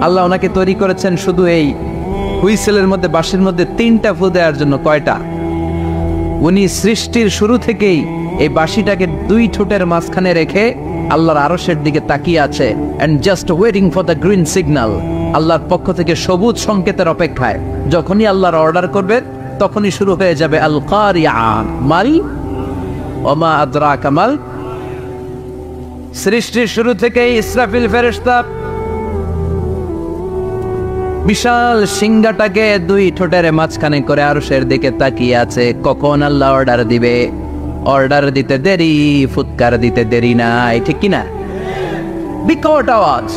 A: আল্লাহ ওনাকে তৈরি করেছেন শুধু এই হুইসেলের মধ্যে, বাঁশির মধ্যে 3টা ফু দেওয়ার জন্য। কয়টা? উনি সৃষ্টির শুরু থেকেই এই বাঁশিটাকে 2 ঠোঁটের মাঝখানে রেখে আল্লাহর আরশের দিকে তাকিয়ে আছে, and just waiting for the green signal। আল্লাহর পক্ষ থেকে সবুজ সংকেতের অপেক্ষায়। যখনই আল্লাহর অর্ডার করবে তখনই শুরু হয়ে যাবে আল কারিয়া। মাল ওমা আদরাকা মাল। সৃষ্টির শুরু থেকেই ইসরাফিল ফেরেশতা বিশাল সিংহাটাকে দুই ঠোঁটের মাঝখানে করে আরশের দিকে তাকিয়ে আছে, কখন আল্লাহ অর্ডার দিবে। অর্ডার দিতে দেরি, ফুৎকার দিতে দেরি নাই, ঠিক কিনা? বিকট আওয়াজ,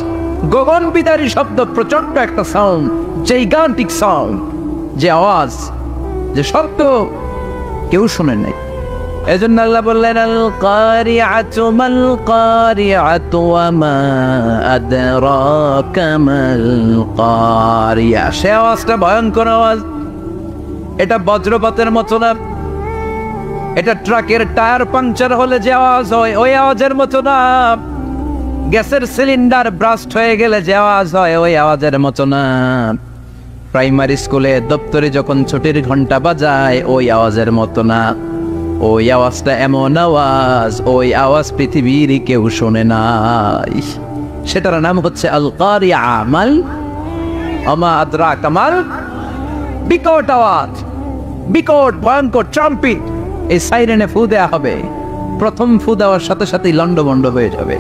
A: গগন বিদারী শব্দ, প্রচন্ড একটা সাউন্ড, জাইগান্টিক সাউন্ড, যে আওয়াজ, যে শব্দ কেউ শুনে নাই। এজন্য আল্লাহ বললেন আল কারিআতু মাল কারিআতু ওয়া মা আদরাকা মাল কারিয়া। সে আওয়াজটা ভয়ঙ্কর আওয়াজ, এটা বজ্রপাতের মতো না, এটা ট্রাকের টায়ার পাংচার হলে যে আওয়াজ হয় ওই আওয়াজের মতো না, গ্যাসের সিলিন্ডার ব্রাস্ট হয়ে গেলে যে আওয়াজ হয় ওই আওয়াজের মতো না, প্রাইমারি স্কুলে দপ্তরে যখন ছুটির ঘন্টা বাজায় ওই আওয়াজের মতো না। ওই আওয়াজটা এমন আওয়াজ, ওই আওয়াজ পৃথিবীর কেউ শোনে নাই। সেটার নাম হচ্ছে আল কারিআ মাল ওয়া আদরাকা মাল। বিকট আওয়াজ, বিকট ভয়ঙ্কর ট্রাম্পিট, এই সাইরেনে ফু দেয়া হবে। প্রথম ফু দেওয়ার সাথে সাথেই লন্ডভন্ড হয়ে যাবে।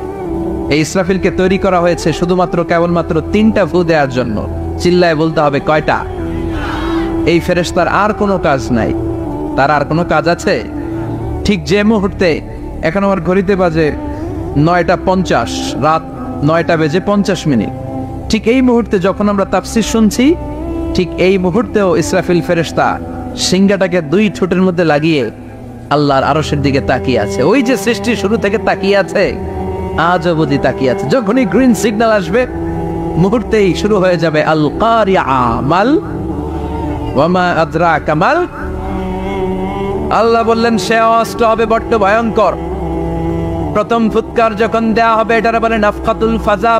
A: এই ইসরাফিলকে তৈরি করা হয়েছে শুধুমাত্র কেবলমাত্র 3টা ফু দেওয়ার জন্য। চিল্লায় বলতে হবে কয়টা? এই ফেরেশতার আর কোনো কাজ নাই। তার আর কোনো কাজ আছে? ঠিক যে মুহূর্তে, এখন আমার ঘড়িতে বাজে 9:50, রাত 9:50, ঠিক এই মুহূর্তে যখন আমরা তাফসীর শুনছি, ঠিক এই মুহূর্তেও ইসরাফিল ফেরেশতা সিংহাটাকে দুই ঠোঁটের মধ্যে লাগিয়ে আল্লাহর আরশের দিকে তাকিয়ে আছে। ওই যে সৃষ্টি শুরু থেকে তাকিয়ে আছে, আজ অবধি তাকিয়ে আছে। যখনই গ্রিন সিগন্যাল আসবে মুহূর্তেই শুরু হয়ে যাবে আল কারিআ মাল ওয়া মা আদরাকা মাল। আল্লাহ বললেন সে আওয়াজটা হবে বড্ড ভয়ঙ্কর। প্রথম ফুৎকার যখন দেয়া হবে, এটার বলে নাফখাতুল ফাজা।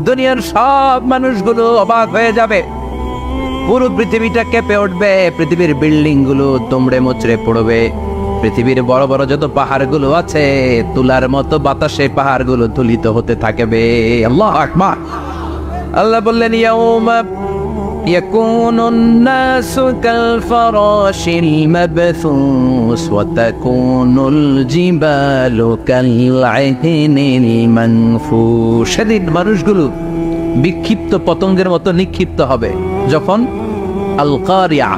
A: দুনিয়ার সব মানুষগুলো অবাক হয়ে যাবে, পুরো পৃথিবীটা কেঁপে উঠবে, পৃথিবীর বিল্ডিং গুলো দুমড়ে মুচড়ে পড়বে, পৃথিবীর বড় বড় যত পাহাড়গুলো আছে তুলার মতো বাতাসে পাহাড়গুলো ধুলিত হতে থাকবে। আল্লাহু আকবার। আল্লাহ বললেন ইয়াউমা ইয়াকুনুন নাসু কাল ফারাশিল মাবথুস ওয়া তাকুনুল জিবালু কাল আহনিল মানফুশ। সেদিন মানুষগুলো বিক্ষিপ্ত পতঙ্গের মতো নিক্ষিপ্ত হবে যখন আল কারিআ,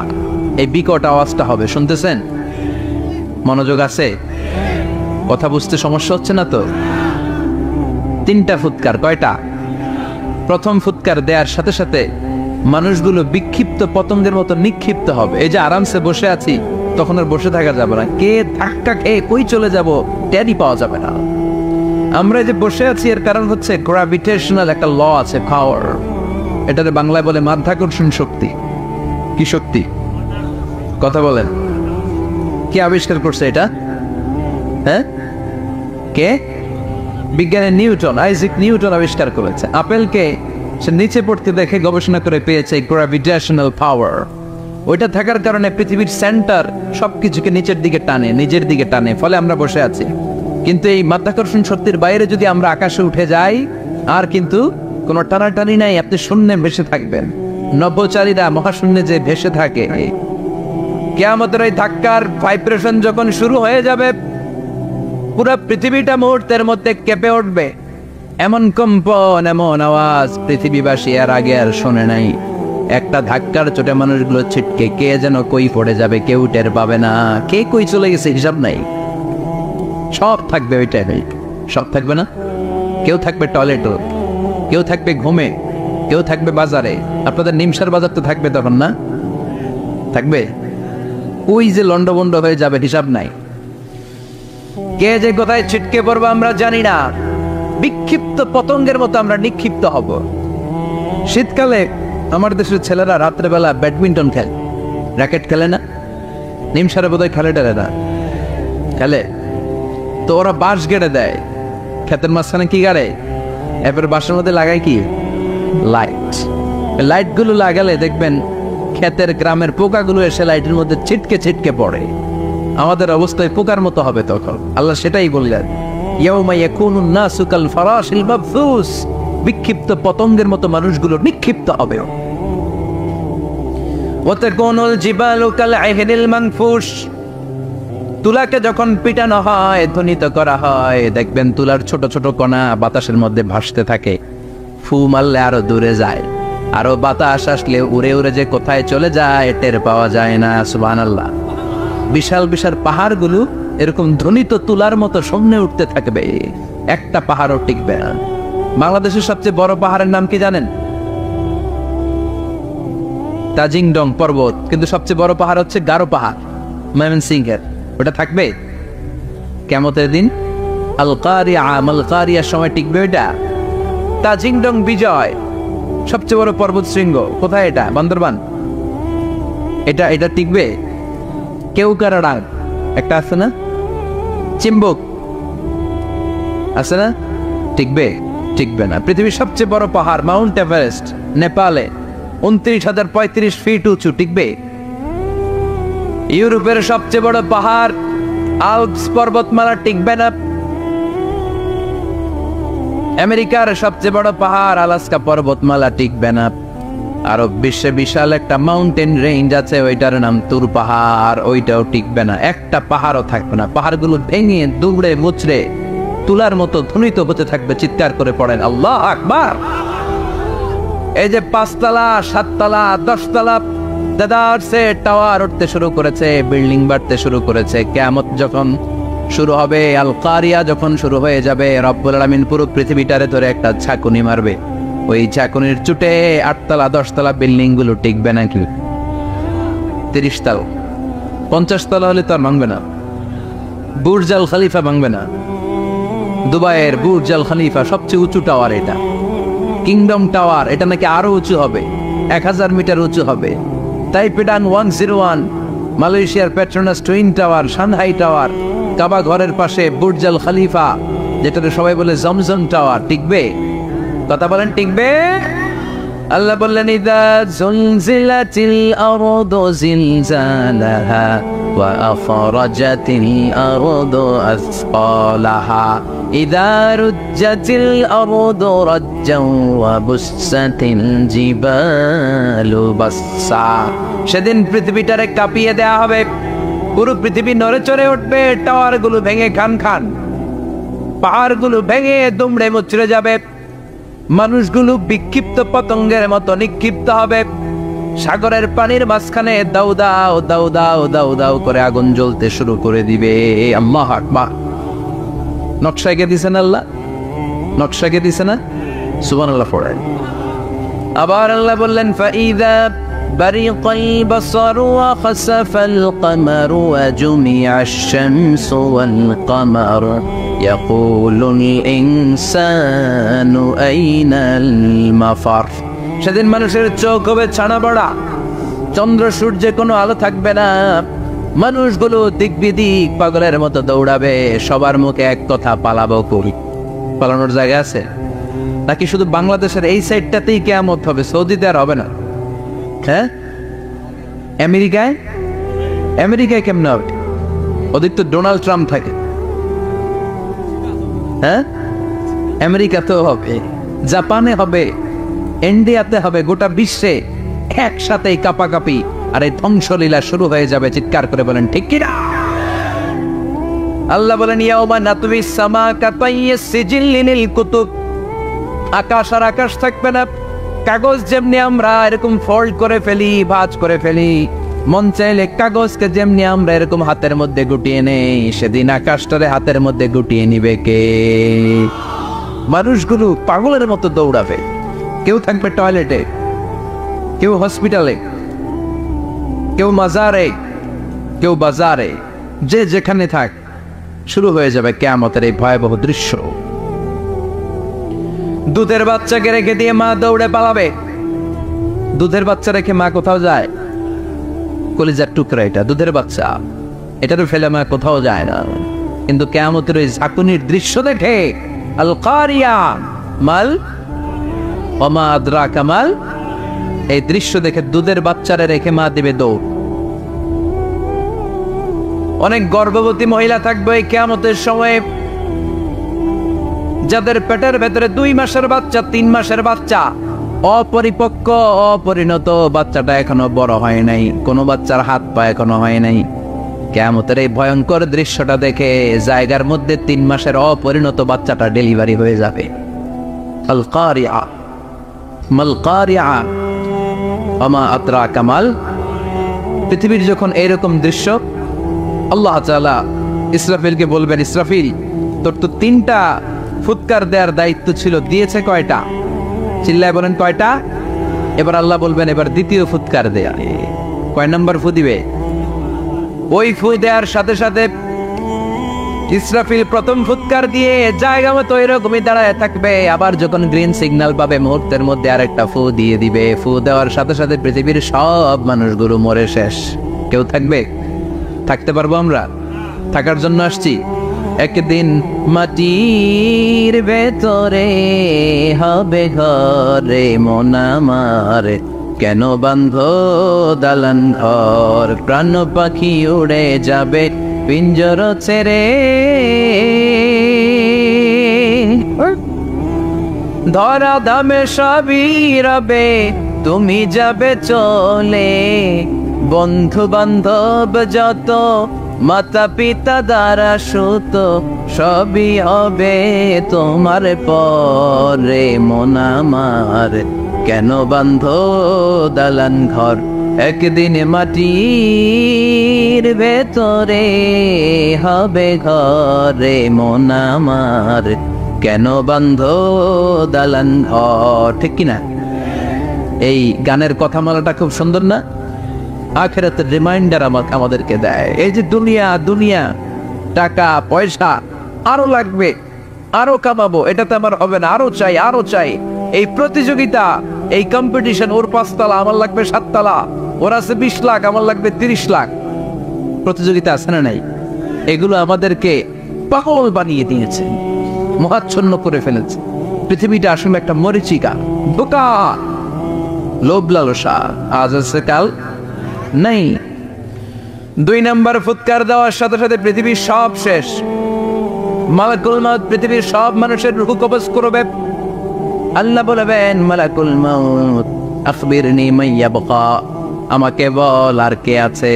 A: এই বিকট আওয়াজটা হবে। শুনতেছেন? মনোযোগ আছে? কথা বুঝতে সমস্যা হচ্ছে না তো? 3টা ফুৎকার। কয়টা? প্রথম ফুৎকার দেওয়ার সাথে সাথে মানুষগুলো বিক্ষিপ্ত পতঙ্গের মতো নিক্ষিপ্ত হবে। এই যে আরামসে বসে আছি, তখন আর বসে থাকা যাবে না। কে ধাক্কা খেয়ে কই চলে যাব টেরই পাওয়া যাবে না। আমরা যে বসে আছি এর কারণ হচ্ছে গ্র্যাভিটেশনাল একটা ল আছে, পাওয়ার। এটাতে বাংলায় বলে মাধ্যাকর্ষণ শক্তি। কি শক্তি? কথা বলেন। কে আবিষ্কার করছে এটা? হ্যাঁ, কে? বিজ্ঞানী নিউটন, আইজাক নিউটন আবিষ্কার করেছে। আপেলকে সে নিচে পড়তে দেখে গবেষণা করে পেয়েছে গ্র্যাভিটেশনাল পাওয়ার। ওইটা থাকার কারণে পৃথিবীর সেন্টার সবকিছুকে নিচের দিকে টানে, নিজের দিকে টানে, ফলে আমরা বসে আছি। কিন্তু এই মাধ্যাকর্ষণ শক্তির বাইরে যদি আমরা আকাশে উঠে যাই, আর কিন্তু কোনো টানাটানি নাই, আপনি শূন্যে ভেসে থাকবেন। নভোচারীরা মহাশূন্যে যে ভেসে থাকে, কিয়ামতের এই ধাক্কার ভাইব্রেশন যখন শুরু হয়ে যাবে, পুরো পৃথিবীটা মুহূর্তের মধ্যে কেঁপে উঠবে। এমন কম্পন, এমন আওয়াজ পৃথিবীবাসী এর আগে আর শোনে নাই। একটা ধাক্কার চোটে মানুষগুলো ছিটকে কে যেন কই পড়ে যাবে, কেউ টের পাবে না। কে কই চলে গেছে হিসাব নাই। সব থাকবে ওই টাইমে, সব থাকবে না। কেউ থাকবে টয়লেটে, কেউ থাকবে ঘুমে, কেউ থাকবে বাজারে। আপনাদের নিমসার বাজার তো থাকবে তখন, না থাকবে? ওই যে লন্ডভন্ড হয়ে যাবে, হিসাব নাই। কে যে কোথায় ছিটকে পড়বো আমরা জানি না। বিক্ষিপ্ত পতঙ্গের মতো আমরা নিক্ষিপ্ত হব। শীতকালে আমার দেশের ছেলেরা রাত্রেবেলা ব্যাডমিন্টন খেলে, র্যাকেট খেলে না? নিমসারে বোধহয় খেলে টেলে না, খেলে তো। ওরা বাঁশ গেড়ে দেয় ক্ষেতের মাঝখানে। কি গাড়ে? এরপর বাঁশের মধ্যে লাগায় কি? লাইট। লাইট গুলো লাগালে দেখবেন ক্ষেতের গ্রামের পোকাগুলো এসে লাইটের মধ্যে ছিটকে ছিটকে পড়ে। আমাদের অবস্থায় পোকার মতো হবে তখন। আল্লাহ সেটাই বললেন, ইয়াউমা ইয়াকুনুন নাসু কাল ফারাশিল মাবথুস। বিক্ষিপ্ত পতঙ্গের মতো মানুষগুলো নিক্ষিপ্ত হবে। ওয়া তাকুনুল জিবালু কাল আহনিল মানফুশ। তুলাকে যখন পিটানো হয়, ধ্বনিত করা হয়, দেখবেন তুলার ছোট ছোট কণা বাতাসের মধ্যে ভাসতে থাকে। ফু মারলে আরো দূরে যায়। আরো বাতাস আসলে উড়ে উড়ে যে কোথায় চলে যায় টের পাওয়া যায় না। সুবহানাল্লাহ। বিশাল বিশাল পাহাড়গুলো এরকম ধ্বনিত তুলার মতো সামনে উঠতে থাকবে, একটা পাহাড়ও টিকবে না। বাংলাদেশের সবচেয়ে বড় পাহাড়ের নাম কি জানেন? তাজিংডং পর্বত। কিন্তু সবচেয়ে বড় পাহাড় হচ্ছে গারো পাহাড়, ময়মনসিংহের। ওটা থাকবে কিয়ামতের দিন? আল কারিয়া, আল কারিয়ার সময় টিকবে ওইটা? তাজিংডং বিজয় সবচেয়ে বড় পর্বত শৃঙ্গ, কোথায় এটা? বান্দরবান। এটা টিকবে? কেউকারাডাং একটা আছে না, চিম্বুক আছে না, টিকবে? টিকবে না। পৃথিবীর সবচেয়ে বড় পাহাড় মাউন্ট এভারেস্ট নেপালে 29,035 ফিট উঁচু, টিকবে? ইউরোপের সবচেয়ে বড় পাহাড় আল্পস পর্বতমালা, টিকবে না। আমেরিকার সবচেয়ে বড় পাহাড় আলাস্কা পর্বতমালা, টিকবে না। আরব বিশ্বে বিশাল একটা মাউন্টেন রেঞ্জ আছে, ওইটার নাম তুর পাহাড়, ওইটাও টিকবে না। একটা পাহাড়ও থাকবে না। পাহাড়গুলো ভেঙে দুবড়ে মুচড়ে তুলার মতো ধ্বনিত হতে থাকবে। চিৎকার করে পড়েন আল্লাহ আকবার। এই যে 5 তলা 7 তলা 10 তলা দেদারসে টাওয়ার উঠতে শুরু করেছে, বিল্ডিং বাড়তে শুরু করেছে। কিয়ামত যখন শুরু হবে, আল কারিয়া যখন শুরু হয়ে যাবে, রব্বুল আলামিন পুরো পৃথিবীটারে ধরে একটা ঝাঁকুনি মারবে। ওই ঝাঁকুনির চুটে 8 তলা 10 তলা বিল্ডিং গুলো টিকবে নাকি? 30 তলা 50 তলা হলে তো আর ভাঙবে না। বুর্জ আল খলিফা ভাঙবে না। দুবাইয়ের বুর্জ আল খলিফা সবচেয়ে উঁচু টাওয়ার এটা। কিংডম টাওয়ার, এটা নাকি আরো উঁচু হবে, 1000 মিটার উঁচু হবে। তাইপেডান 101, মালয়েশিয়ার Petronas twin tower, Shanghai tower, Kaaba ঘরের পাশে বুর্জ আল খলিফা, যেটাতে সবাই বলে জমজম টাওয়ার, টিকবে? কথা বলেন, টিকবে? আল্লাহ বললেন ইযা জুলজিলাতিল আরদু জিলজালাহা ওয়া আখরাজাতিল আরদু আসকালাহা ইযা রুজ্জাতিল আরদু রাজ্জান ওয়া বুসসাতিল জিবালু বাসসা। সেদিন পৃথিবীটারে কাঁপিয়ে দেয়া হবে, পুরো পৃথিবী নড়ে চড়ে উঠবে, টাওয়ারগুলো ভেঙে খান খান, পাহাড়গুলো ভেঙে দুমড়ে মুচড়ে যাবে, মানুষগুলো বিক্ষিপ্ত পতঙ্গের মতো নিক্ষিপ্ত হবে। সাগরের পানির মাঝখানে দাউ দাউ দাউ দাউ দাউ দাউ করে আগুন জ্বলতে শুরু করে দিবে। আল্লাহু আকবার। নকশা এঁকে দিছেন আল্লাহ, নকশা এঁকে দিছে না? সুবহানাল্লাহ পড়েন। আবার আল্লাহ বললেন ফাইযা বারিকাল বাসারু ওয়া খাসাফাল কামারু ওয়া জুমিআশ শামসু ওয়াল কামার ইয়াকুলুল ইনসানু আইনাল মাফার। সেদিন মানুষের চোখ হবে ছানা বড়া, চন্দ্র সূর্যে কোনো আলো থাকবে না, মানুষগুলো দিক বিদিক পাগলের মতো দৌড়াবে। সবার মুখে এক কথা, পালাবো কই? পালানোর জায়গা আছে নাকি? শুধু বাংলাদেশের এই সাইডটাতেই কিয়ামত হবে, সৌদিতে আর হবে না। হ্যাঁ, আমেরিকায় কেমনে হবে? ওদের তো ডোনাল্ড ট্রাম্প থাকে। হ্যাঁ, আমেরিকাতেও হবে, জাপানে হবে, ইন্ডিয়াতে হবে, গোটা বিশ্বে একসাথে কাপাকাপি আর এই ধ্বংসলীলা শুরু হয়ে যাবে। চিৎকার করে বলেন ঠিক কিনা? আল্লাহ বলেন ইয়াউমা নাতবিস সামা কাতাইয়িস সিজিল্লিল কুতুব। আকাশ আর আকাশ থাকবে না। কাগজ যেমনি আমরা এরকম ফোল্ড করে ফেলি, ভাঁজ করে ফেলি, মন চাইলে কাগজকে যেমনি আমরা এরকম হাতের মধ্যে গুটিয়ে নেই, সেদিন আকাশটারে হাতের মধ্যে গুটিয়ে নিবে কে? মানুষগুলো পাগলের মতো দৌড়াবে। কেউ থাকবে টয়লেটে, কেউ হসপিটালে, কেউ মাজারে, কেউ বাজারে, যে যেখানে থাক, শুরু হয়ে যাবে কিয়ামতের এই ভয়াবহ দৃশ্য। দুধের বাচ্চাকে রেখে দিয়ে মা দৌড়ে পালাবে। দুধের বাচ্চা রেখে মা কোথাও যায়? কলিজার টুকরা এটা, দুধের বাচ্চা, এটারও ফেলে মা কোথাও যায় না। কিন্তু কিয়ামতের ওই ঝাঁকুনির দৃশ্য দেখে, আল কারিয়া মাল ওয়া মা আদরাকা মাল, এই দৃশ্য দেখে দুধের বাচ্চারে রেখে মা দিবে দৌড়। অনেক গর্ভবতী মহিলা থাকবে এই কিয়ামতের সময়ে, যাদের পেটের ভেতরে 2 মাসের বাচ্চা, 3 মাসের বাচ্চা, অপরিপক্ক অপরিণত, বাচ্চাটা এখনো বড় হয় নাই, কোনো বাচ্চার হাত পা এখনো হয় নাই। কিয়ামতের এই ভয়ঙ্কর দৃশ্যটা দেখে জায়গার মধ্যে 3 মাসের অপরিণত বাচ্চাটা ডেলিভারি হয়ে যাবে। আল কারিয়া মাল কারিআ আমা আদরাকা মাল। পৃথিবীর যখন এরকম দৃশ্য, আল্লাহ তাআলা ইসরাফিলকে বলবেন, ইসরাফিল তোর তো 3টা ফুৎকার দেওয়ার দায়িত্ব ছিল, দিয়েছে কয়টা? চিল্লায় বলেন কয়টা? এবার আল্লাহ বলবেন এবার দ্বিতীয় ফুৎকার দেয়া। কয় নাম্বার ফু দিবে? ওই ফু দেওয়ার সাথে সাথে ইসরাফিল প্রথম ফুৎকার দিয়ে জায়গা মতো এরকমই দাঁড়ায় থাকবে, আবার যখন গ্রিন সিগন্যাল পাবে মুহূর্তের মধ্যে আরেকটা ফু দিয়ে দিবে। ফু দেওয়ার সাথে সাথে পৃথিবীর সব মানুষগুলো মরে শেষ। কেউ থাকবে? থাকতে পারবো আমরা? থাকার জন্য আসছি। একদিন মাটির ভেতরে হবে ঘরে মন আমার, কেন বান্ধ দালান ঘর, প্রাণ পাখি উড়ে যাবে পিঞ্জর ছেড়ে, ধরা ধামে সবই রবে তুমি যাবে চলে, বন্ধু বান্ধব যত মাতা পিতা দ্বারা সুত সবই হবে তোমার পরে মন আমার, কেন বান্ধ দালান ঘর, একদিন মাটির ভেতরে হবে ঘরে মন আমার, কেন বান্ধ দালান ঘর। ঠিক কিনা? এই গানের কথামালাটা খুব সুন্দর না? আখিরাতের রিমাইন্ডার আমাদেরকে দেয়। এই যে দুনিয়া দুনিয়া, টাকা পয়সা আরো লাগবে, আরো কামাবো, এটাতে আমার হবে না, আরো চাই আরো চাই। এই প্রতিযোগিতা, এই কম্পিটিশন, ওর 5 তলা আমার লাগবে 7 তলা, ওর আছে 20 লাখ আমার লাগবে 30 লাখ। প্রতিযোগিতা আছে না নাই? এগুলো আমাদেরকে পাগল বানিয়ে দিয়েছে, মহাচ্ছন্ন করে ফেলেছে। পৃথিবীটা আসলে একটা মরিচিকা, বোকা, লোভ লালসা, আজ আছে কাল নাই। 2 নাম্বার ফুৎকার দেওয়ার সাথে সাথে পৃথিবীর সব শেষ। মালাকুল মউত পৃথিবীর সব মানুষের রূহ কবজ করবে। আল্লাহ বলবেন, মালাকুল মউত আখবিরনি মান ইয়াবকা, আমাকে বল আর কে আছে।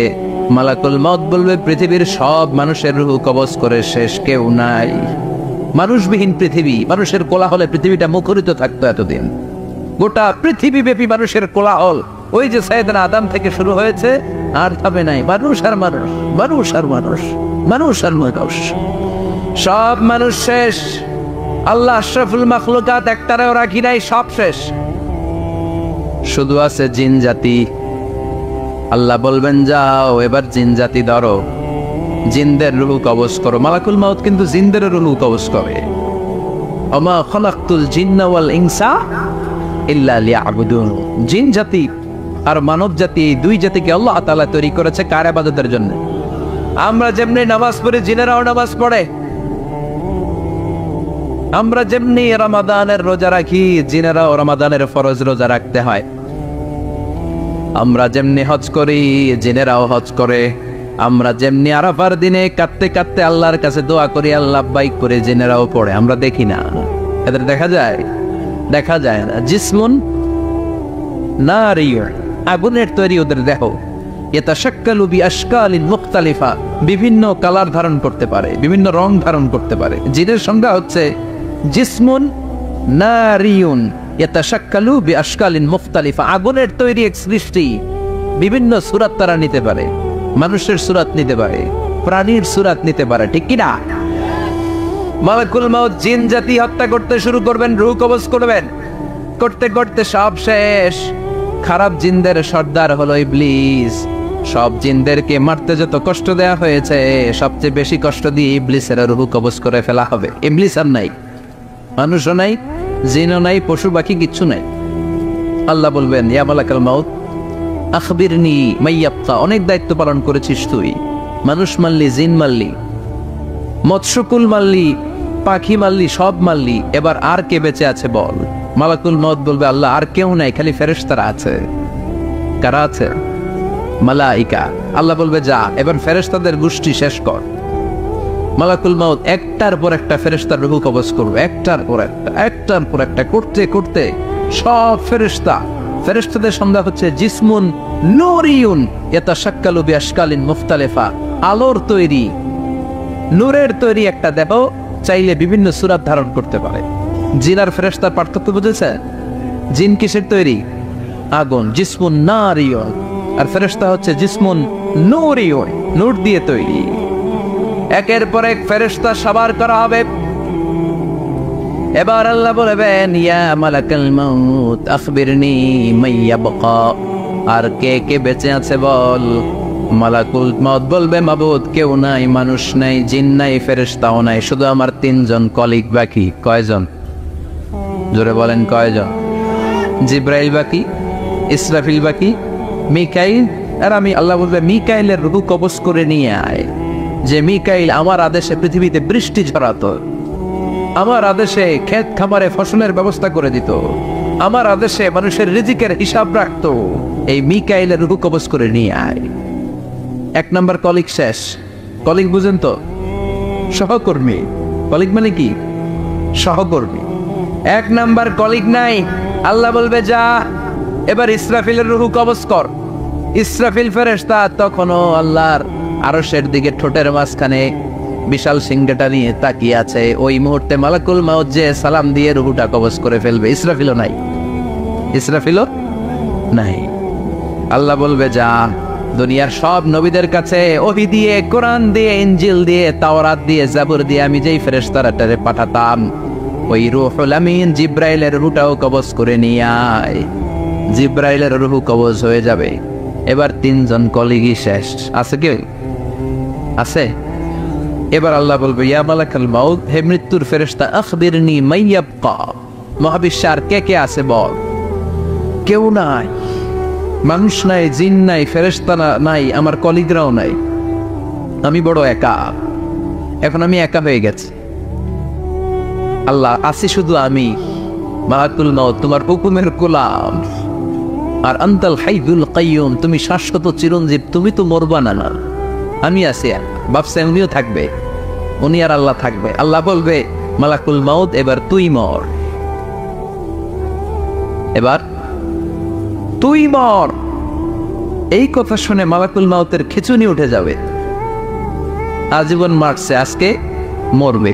A: মালাকুল মউত বলবে, পৃথিবীর সব মানুষের রূহ কবজ করে শেষ, কেউ নাই। মানুষবিহীন পৃথিবী, মানুষের কোলাহলে পৃথিবীটা মুখরিত থাকতো এতদিন। গোটা পৃথিবী ব্যাপী মানুষের কোলাহল, ওই যে সাইয়েদনা আদম থেকে শুরু হয়েছে, আর থামে নাই। মানুষ আর মানুষ, মানুষ আর মানুষ, মানুষ আর মানুষ, সব মানুষ শেষ। আল্লাহ আশরাফুল মাখলুকাত একটারেও রাখি নাই, সব শেষ। শুধু আছে জিন জাতি। আল্লাহ বলবেন, যাও এবার জিন জাতি ধরো, জিনদের রূহ কবজ করো। মালাকুল মউত কিন্তু জিনদের রূহ কবজ করে। ওমা খলাকতুল জিন্না ওয়াল ইনসা ইল্লা লিয়াবুদুন। জিন জাতি আর মানব জাতি, এই 2 জাতিকে আল্লাহ তাআলা তৈরি করেছে কার ইবাদতের জন্য। আমরা যেমনি নামাজ পড়ি, জিনেরাও নামাজ পড়ে। আমরা যেমনি রমাদানের রোজা রাখি, জিনেরাও রমাদানের ফরজ রোজা রাখতে হয়। আমরা যেমনি হজ করি, জিনেরাও হজ করে। আমরা যেমনি আরাফার দিনে কাঁদতে কাঁদতে আল্লাহর কাছে দোয়া করি, আল্লাহ বাইক করে, জিনেরাও পড়ে। আমরা দেখি না, এদের দেখা যায়? দেখা যায় না। জিসমুন নারিয়্যুন, আগুনের তৈরি ওদের দেহ। ইয়াতাশাক্কালু বিআশকালিন মুখতালিফা, বিভিন্ন কালার ধারণ করতে পারে, বিভিন্ন রং ধারণ করতে পারে। জিনের সংজ্ঞা হচ্ছে জিসমুন নারিয়্যুন ইয়াতাশাক্কালু বিআশকালিন মুখতালিফা, আগুনের তৈরি এক সৃষ্টি। বিভিন্ন সূরাত তারা নিতে পারে, মানুষের সূরাত নিতে পারে, প্রাণীর সূরাত নিতে পারে। ঠিক কি না? মালাকুল মউত জিন জাতি হত্যা করতে শুরু করবেন, রূহ কবজ করবেন। করতে করতে সব শেষ। খারাপ জিনদের সর্দার হলো ইবলিস। সব জিনদেরকে মারতে যত কষ্ট দেয়া হয়েছে, সবচেয়ে বেশি কষ্ট দিয়ে ইবলিসের রূহ কবজ করে ফেলা হবে। ইবলিস আর নাই, মানুষও নাই, জিনও নাই, পশু পাখি কিচ্ছু নাই। আল্লাহ বলবেন, ইয়া মালাকুল মউত আখবিরনি মাইয়াবকা, অনেক দায়িত্ব পালন করেছিস তুই। মানুষ মারলি, জিন মারলি, মৎস্যকুল মারলি, পাখি মারলি, সব মারলি, এবার আর কে বেঁচে আছে বল। মালাকুল মউত বলবে, আল্লাহ আর কেউ নাই, খালি ফেরেশতারা আছে। কারা আছে? মালাইকা। আল্লাহ বলবে, যা এবার ফেরেশতাদের গোষ্ঠী শেষ কর। মালাকুল মউত একটার পর একটা ফেরেশতার রূহ কবজ করবে, একটার পর একটা, একটার পর একটা, করতে করতে সব ফেরেশতা। ফেরেশতাদের সংজ্ঞা হচ্ছে জিসমুন নূরিয়ুন ইয়াতাশাক্কালু বিআশকালিন মুখতালিফা, আলোর তৈরি, নূরের তৈরি একটা দেহ, চাইলে বিভিন্ন সূরাত ধারণ করতে পারে। জিন আর ফেরেশতার পার্থক্য বুঝেছে? জিন কিসের তৈরি? আগুন, জিসমুন নারিয়ন। আর ফেরেশতা হচ্ছে জিসমুন নূরিয়ন, নূর দিয়ে তৈরি। একের পর এক ফেরেশতা সবার করা হবে। এবার আল্লাহ বলবেন, ইয়া মালাকাল মাউত আখবিরনি মান ইয়াবকা। আর কে কে বেঁচে আছে বল। মালাকুল মাউত বলবে, মাবুদ কেউ নাই, মানুষ নাই, জিন নাই, ফেরেশতাও নাই, শুধু আমার 3 জন কলিগ বাকি। কয়জন? জোরে বলেন কয়জন? জিব্রাইল বাকি, ইসরাফিল বাকি, মিকাইল। আর আমি, আল্লাহ বলবে মিকাইলের রূহ কবজ করে নিয়ে আয়। যে মিকাইল আমার আদেশে পৃথিবীতে বৃষ্টি ঝরাতো, আমার আদেশে ক্ষেত খামারে ফসলের ব্যবস্থা করে দিত, আমার আদেশে মানুষের রিজিকের হিসাব রাখতো। এই মিকাইলের রূহ কবজ করে নিয়ে আয়। 1 নম্বর কলিগ শেষ। কলিগ বুঝেন তো? সহকর্মী। কলিগ মানে কি? সহকর্মী। 1 নম্বর কলিগ নাই। আল্লাহ বলবে যা এবার ইসরাফিলের রূহ কবজ কর। ইসরাফিল ফেরেশতা তখনও আল্লাহর আরশের দিকে ঠোঁটের মাঝখানে বিশাল সিংহাটা নিয়ে তাকিয়ে আছে। ওই মুহূর্তে মালাকুল মাউত যে সালাম দিয়ে রূহটা কবজ করে ফেলবে। ইসরাফিলও নাই, ইসরাফিলও নাই। আল্লাহ বলবে যা দুনিয়ার সব নবীদের কাছে ওহী দিয়ে, কোরআন দিয়ে, ইনজিল দিয়ে, তাওরাত দিয়ে, জাবুর দিয়ে আমি যেই ফেরেশতাটারে পাঠাতাম, ওই রূহুল আমিন জিব্রাইলের রূহটাও কবজ করে নিয়ে আয়। জিব্রাইলের রূহ কবজ হয়ে যাবে। এবার 3 জন কলিগই শেষ। আছে কেউ? আছে? এবার আল্লাহ বলবে, ইয়া মালাকাল মাউত, হে মৃত্যুর ফেরেশতা, আখবিরনি মান ইয়াবকা। মহাবিশ্বে আর কে কে আছে বল। কেউ নাই, মানুষ নাই, জিন নাই, ফেরেশতা নাই, আমার কলিগরাও নাই। আমি বড় একা। এখন আমি একা হয়ে গেছি। আল্লাহ, আছি শুধু আমি, মালাকুল মাউত, তোমার হুকুমের গোলাম। আর আনতাল হাইয়ুল কাইয়ুম, তুমি শাশ্বত চিরঞ্জীব, তুমি তো মরবা না। আমি আছি। ভাবছে উনিও থাকবে, উনি আর আল্লাহ থাকবে। আল্লাহ বলবে, মালাকুল মাউত এবার তুই মর, এবার তুই মর। এই কথা শুনে মালাকুল মাউতের খিঁচুনি উঠে যাবে। আজীবন মারছে, আজকে মরবে।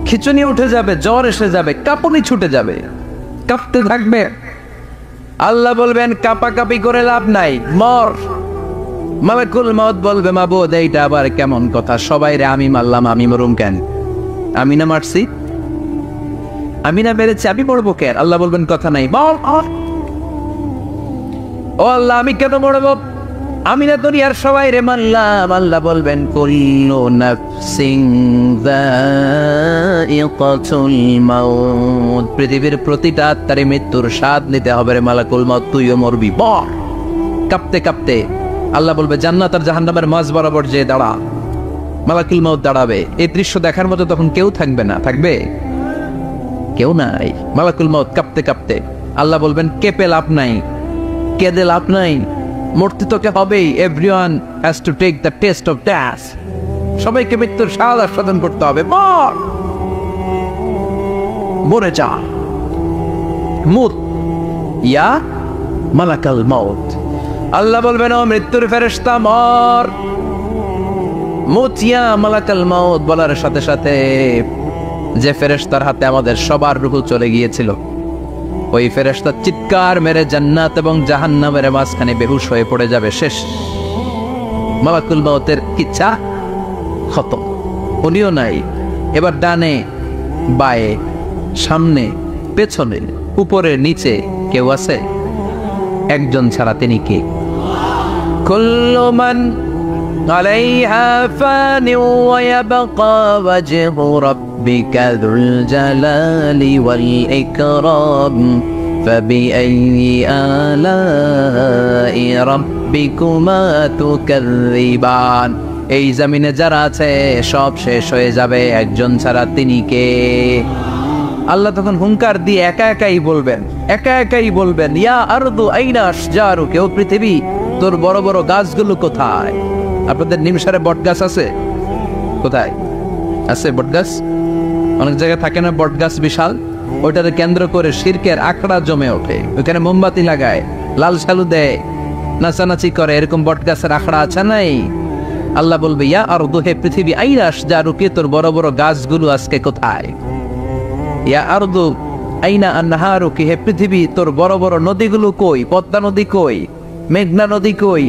A: খিঁচুনি উঠে যাবে, জ্বর এসে যাবে, কাঁপুনি ছুটে যাবে, কাঁপতে থাকবে। আল্লাহ বলবেন, কাঁপাকাঁপি করে লাভ নাই, মর। মালাকুল মাউত বলবে, মাবুদ এইটা আবার কেমন কথা? সবাই রে আমি মারলাম, আমি মরুম কেন? আমি না মারছি, আমি না মেরেছি, আমি মরবো কেন? আল্লাহ বলবেন, কথা নাই, মর। ও আল্লাহ, আমি কেন মরবো? আমি না দুনিয়ার সবাই রে মারলাম। আল্লাহ বলবেন, কুল্লু নাফসিন যায়িকাতুল মাউত, পৃথিবীর প্রতিটা আত্মারে মৃত্যুর স্বাদ নিতে হবে রে মালাকুল মাউত, তুইও মরবি, মর। কাঁপতে কাঁপতে আল্লাহ বলবে, জান্নাত আর জাহান্নামের মাঝ বরাবর যে দাঁড়া। মালাকুল মাউত দাঁড়াবে। এই দৃশ্য দেখার মতো তখন কেউ থাকবে না। থাকবে? কেউ নাই। মালাকুল মাউত কাঁপতে কাঁপতে আল্লাহ বলবেন, কেঁপে লাভ নাই, কেঁদে লাভ নাই, মরতে তোকে হবেই। Everyone has to take the taste of death. সবাইকে মৃত্যুর স্বাদ আস্বাদন করতে হবে। মর, মরে যা, মুত ইয়া মালাকাল মাউত। আল্লাহ বলবেন, ও মৃত্যুর ফেরেশতা মর, মুত ইয়া মালাকাল মাউত। বলার সাথে সাথে যে ফেরেশতার হাতে আমাদের সবার রূহ চলে গিয়েছিল, ওই ফেরেশতা চিৎকার মেরে জান্নাত এবং জাহান্নামের মাঝখানে বেহুশ হয়ে পড়ে যাবে। শেষ। মালাকুল মাউতের ইচ্ছা খতম, উনিও নাই। এবার ডানে বায়ে, সামনে পেছনে, উপরে নিচে কেউ আছে? একজন ছাড়া, তিনি কে? কুল্লু মান আলাইহা ফানি ওয়া ইয়াবকা ওয়াজহু রাব্বিকা যুল জালালি ওয়াল ইকরাম ফাবিআইয়ি আলাই রাব্বিকুমা তুকাযযিবান। এই জমিনে যারা আছে সব শেষ হয়ে যাবে, একজন ছাড়া, তিনি কে? আল্লাহ তখন হুঙ্কার দিয়ে একা একাই বলবেন, একা একাই বলবেন, ইয়া আরদু আইনা আশজারুকা, ও পৃথিবী তোর বড় বড় গাছগুলো কোথায়? আপনাদের নিমসারে বট গাছ আছে? কোথায় আছে বট গাছ? অনেক জায়গায় থাকে না বট গাছ বিশাল? ওইটাকে কেন্দ্র করে শিরকের আখড়া জমে ওঠে, ওইখানে মোমবাতি লাগায়, লাল সালু দেয়, নাচানাচি করে, এরকম বট গাছের আখড়া আছে নাই? আল্লাহ বলবে, ইয়া আরদু, হে পৃথিবী, আইনা আশজারুকা, তোর বড় বড় গাছগুলো আজকে কোথায়? ইয়া আরদু আইনা আনহারুকি, হে পৃথিবী তোর বড় বড় নদীগুলো কই? পদ্মা নদী কই? মেঘনা নদী কই?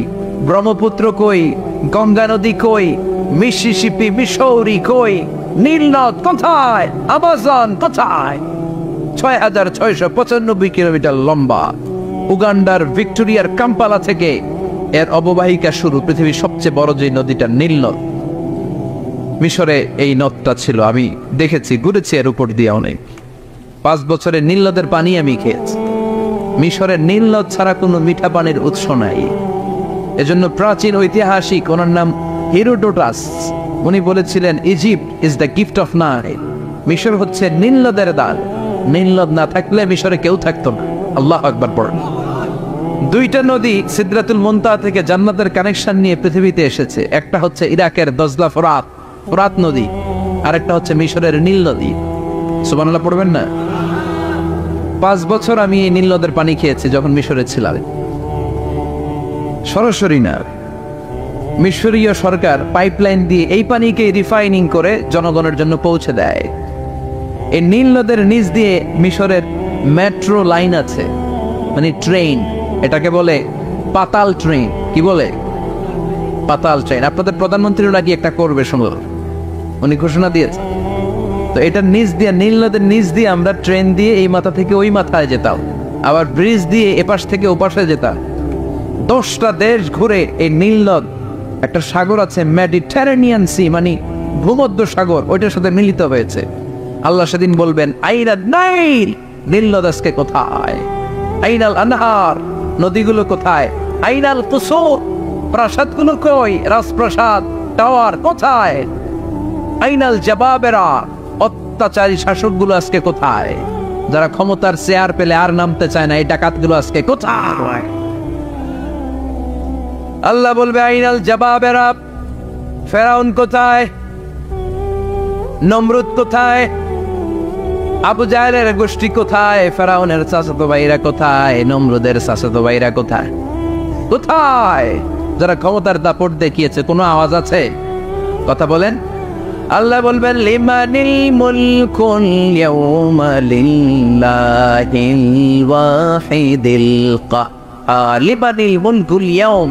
A: ব্রহ্মপুত্র কই? গঙ্গা নদী কই? মিসিসিপি, মিসৌরি কই? নীল নদ কোথায়? আমাজন কোথায়? 6,695 কিলোমিটার লম্বা। উগান্ডার ভিক্টোরিয়ার কাম্পালা থেকে এর অববাহিকা শুরু। পৃথিবীর সবচেয়ে বড় যে নদীটা নীল নদ। মিশরে এই নদটা ছিল, আমি দেখেছি, ঘুরেছি এর উপর দিয়ে অনেক। 5 বছরে নীল নদের পানি আমি খেয়েছি। মিশরের নীল নদ ছাড়া কোনো মিঠা পানির উৎস নাই। এজন্য প্রাচীন ঐতিহাসিক, ওনার নাম হেরোডোটাস, উনি বলেছিলেন Egypt is the gift of Nile. মিশর হচ্ছে নীল নদের দান। নীল নদ না থাকলে মিশরে কেউ থাকতো না। আল্লাহু আকবার পড়েন। 2টা নদী সিদরাতুল মুনতাহা থেকে জান্নাতের কানেকশন নিয়ে পৃথিবীতে এসেছে। একটা হচ্ছে ইরাকের দজলা ফোরাত নদী, আর একটা হচ্ছে মিশরের নীল নদী। সুবহানাল্লাহ পড়বেন না? 5 বছর আমি এই নীল নদের পানি খেয়েছি যখন মিশরে ছিলাম। সরাসরি না, মিশরীয় সরকার পাইপলাইন দিয়ে এই পানিকে রিফাইনিং করে জনগণের জন্য পৌঁছে দেয়। এই নীল নদের নিচ দিয়ে মিশরের মেট্রো লাইন আছে, মানে ট্রেন। এটাকে বলে পাতাল ট্রেন। কি বলে? পাতাল ট্রেন। আপনাদের প্রধানমন্ত্রী নাকি একটা করবে, শুনুন, উনি ঘোষণা দিয়েছে। তো এটার নিচ দিয়ে, নীল নদের নিচ দিয়ে আমরা ট্রেন দিয়ে এই মাথা থেকে ওই মাথায় যেতাম, আবার ব্রিজ দিয়ে এপাশ থেকে ওপাশে যেতাম। 10টা দেশ ঘুরে এই নীল নদ, একটা সাগর আছে মেডিটেরেনিয়ান সি, মানে ভূমধ্য সাগর, ওইটার সাথে মিলিত হয়েছে। আল্লাহ সেদিন বলবেন আইনা নাইল, নীল নদ আজকে কোথায়? আইনাল আনহার, নদীগুলো কোথায়? আইনাল কুসুর, প্রাসাদগুলো কই? রাজপ্রাসাদ, টাওয়ার কোথায়? আইনাল জাবাবেরা, অত্যাচারী শাসকগুলো আজকে কোথায়? যারা ক্ষমতার চেয়ার পেলে আর নামতে চায় না, এই ডাকাতগুলো আজকে কোথায়? আল্লাহ বলবে আইনাল জাবাবেরা, ফেরাউন কোথায়? নমরুদ কোথায়? আবু জাহেলের গোষ্ঠী কোথায়? ফেরাউনের চাচাতো ভাইরা কোথায়? নমরুদের চাচাতো ভাইরা কোথায়? কোথায়? যারা ক্ষমতার দাপট দেখিয়েছে, কোনো আওয়াজ আছে? কথা বলেন। আল্লাহ বলবেন লিমানিল মুলকুল ইয়াউমা লিল্লাহিল ওয়াহিদিল কাহ্হার। লিমানিল মুলকুল ইয়াউম,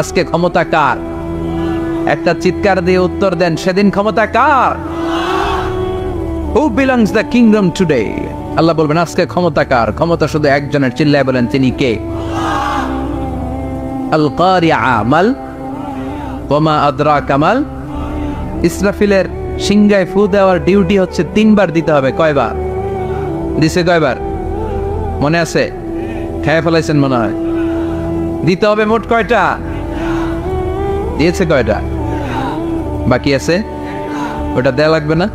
A: আজকে ক্ষমতা কার? একটা চিৎকার দিয়ে উত্তর দেন, সেদিন ক্ষমতা কার? Who belongs the kingdom today? আল্লাহ বলবেন আজকে ক্ষমতা কার? ক্ষমতা শুধু একজনের। চিল্লায় বলেন তিনি কে? আল কারিআ মাল ওয়া মা আদরাকা মাল। ইসরাফিলের সিংহায় ফু দেওয়ার ডিউটি হচ্ছে 3 বার দিতে হবে। কয়বার দিছে? কয়বার মনে আছে? খেয়ে ফেলাইছেন মনে হয়। দিতে হবে মোট কয়টা? দিয়েছে কয়টা? বাকি আছে, ওটা দেয়া লাগবে না?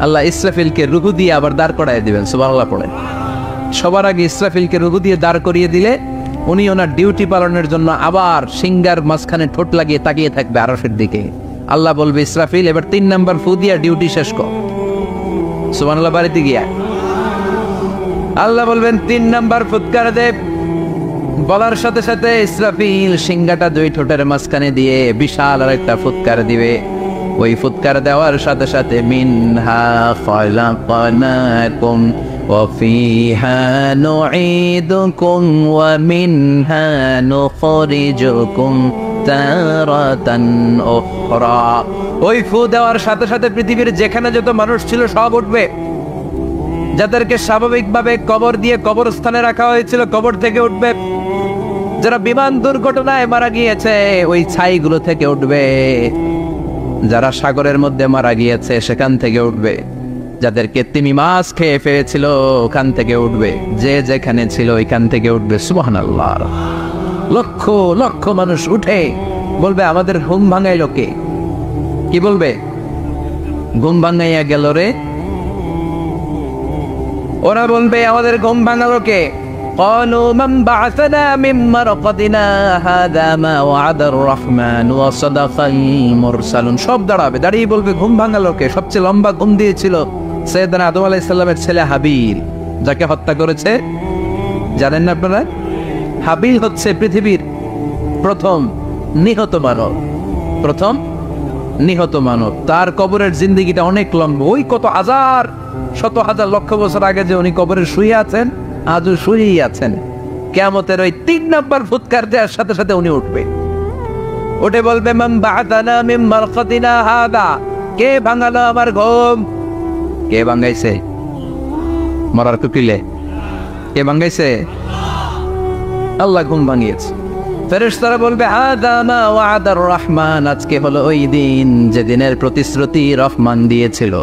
A: আল্লাহ ইসরাফিলকে রুহু দিয়ে আবার দাঁড় করাই দিবেন। সুবহানাল্লাহ পড়েন। সবার আগে ইসরাফিলকে রুহু দিয়ে দাঁড় করিয়ে দিলে উনি ওনার ডিউটি পালনের জন্য আবার সিংহার মাঝখানে ঠোঁট লাগিয়ে তাকিয়ে থাকবে আরশের দিকে। আল্লাহ বলবে ইসরাফিল এবার 3 নাম্বার ফু দিয়া ডিউটি শেষ কর। সুবহানাল্লাহ। বাড়িতে গিয়া আল্লাহ বলবেন 3 নাম্বার ফুৎকার দে। বলার সাথে সাথে ইসরাফিল সিংহাটা 2 ঠোঁটের মাঝখানে দিয়ে বিশাল আর একটা ফুৎকার দিবে। ওই ফুৎকার দেওয়ার সাথে সাথে মিনহা খালাকনাকুম ওয়া ফিহা নুঈদুকুম ওয়া মিনহা নুখরিজুকুম তারাতান উখরা। ওই ফু দেওয়ার সাথে সাথে পৃথিবীর যেখানে যত মানুষ ছিল সব উঠবে। যাদেরকে স্বাভাবিকভাবে কবর দিয়ে কবরস্থানে রাখা হয়েছিল কবর থেকে উঠবে। যারা বিমান দুর্ঘটনায় মারা গিয়েছে ওই ছাইগুলো থেকে উঠবে। যারা সাগরের মধ্যে মারা গিয়েছে সেখান থেকে উঠবে। যাদেরকে তিমি মাছ খেয়ে ফেলেছিল ওখান থেকে উঠবে। যে যেখানে ছিল ওইখান থেকে উঠবে। সুবহানাল্লাহ। লক্ষ লক্ষ মানুষ উঠে বলবে আমাদের ঘুম ভাঙাইলো কে? কি বলবে? ঘুম ভাঙাইয়া গেল রে। ওরা বলবে আমাদের ঘুম ভাঙালো কে? قالوا من بعثنا من مرقدنا هذا ما وعد الرحمن وصدق المرسلون। সব দাঁড়াবে, দাঁড়িয়ে বলবে ঘুম ভাঙালো কে? সবচেয়ে লম্বা ঘুম দিয়েছিল সাইয়েদনা আদম আলাইহিস সালামের ছেলে হাবিল, যাকে হত্যা করেছে। জানেন না আপনারা? হাবিল হচ্ছে পৃথিবীর প্রথম নিহত মানব। প্রথম নিহত মানব, তার কবরের জিন্দেগিটা অনেক লম্বা। ওই কত হাজার শত হাজার লক্ষ বছর আগে যে উনি কবরে শুয়ে আছেন, আজও শুয়েই আছেন। কিয়ামতের ওই 3 নাম্বার ফুৎকার দেওয়ার সাথে সাথে উনি উঠবে, উঠে বলবে মান বা'দানা মিন মারকাদিনা হাদা, কে ভাঙালো আমার ঘুম? কে ভাঙাইছে? মরার কুকিলে কে ভাঙাইছে? আল্লাহ ঘুম ভাঙিয়েছে। ফেরেশতারা বলবে হাদা মা ওয়াদার রহমান, আজকে হলো ওই দিন যে দিনের প্রতিশ্রুতি রহমান দিয়েছিল,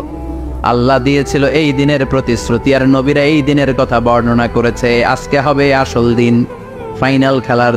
A: আল্লাহ দিয়েছিল এই দিনের প্রতিশ্রুতি, আর নবীরা এই দিনের কথা বর্ণনা করেছে। আজকে হবে আসল দিন, ফাইনাল খেলার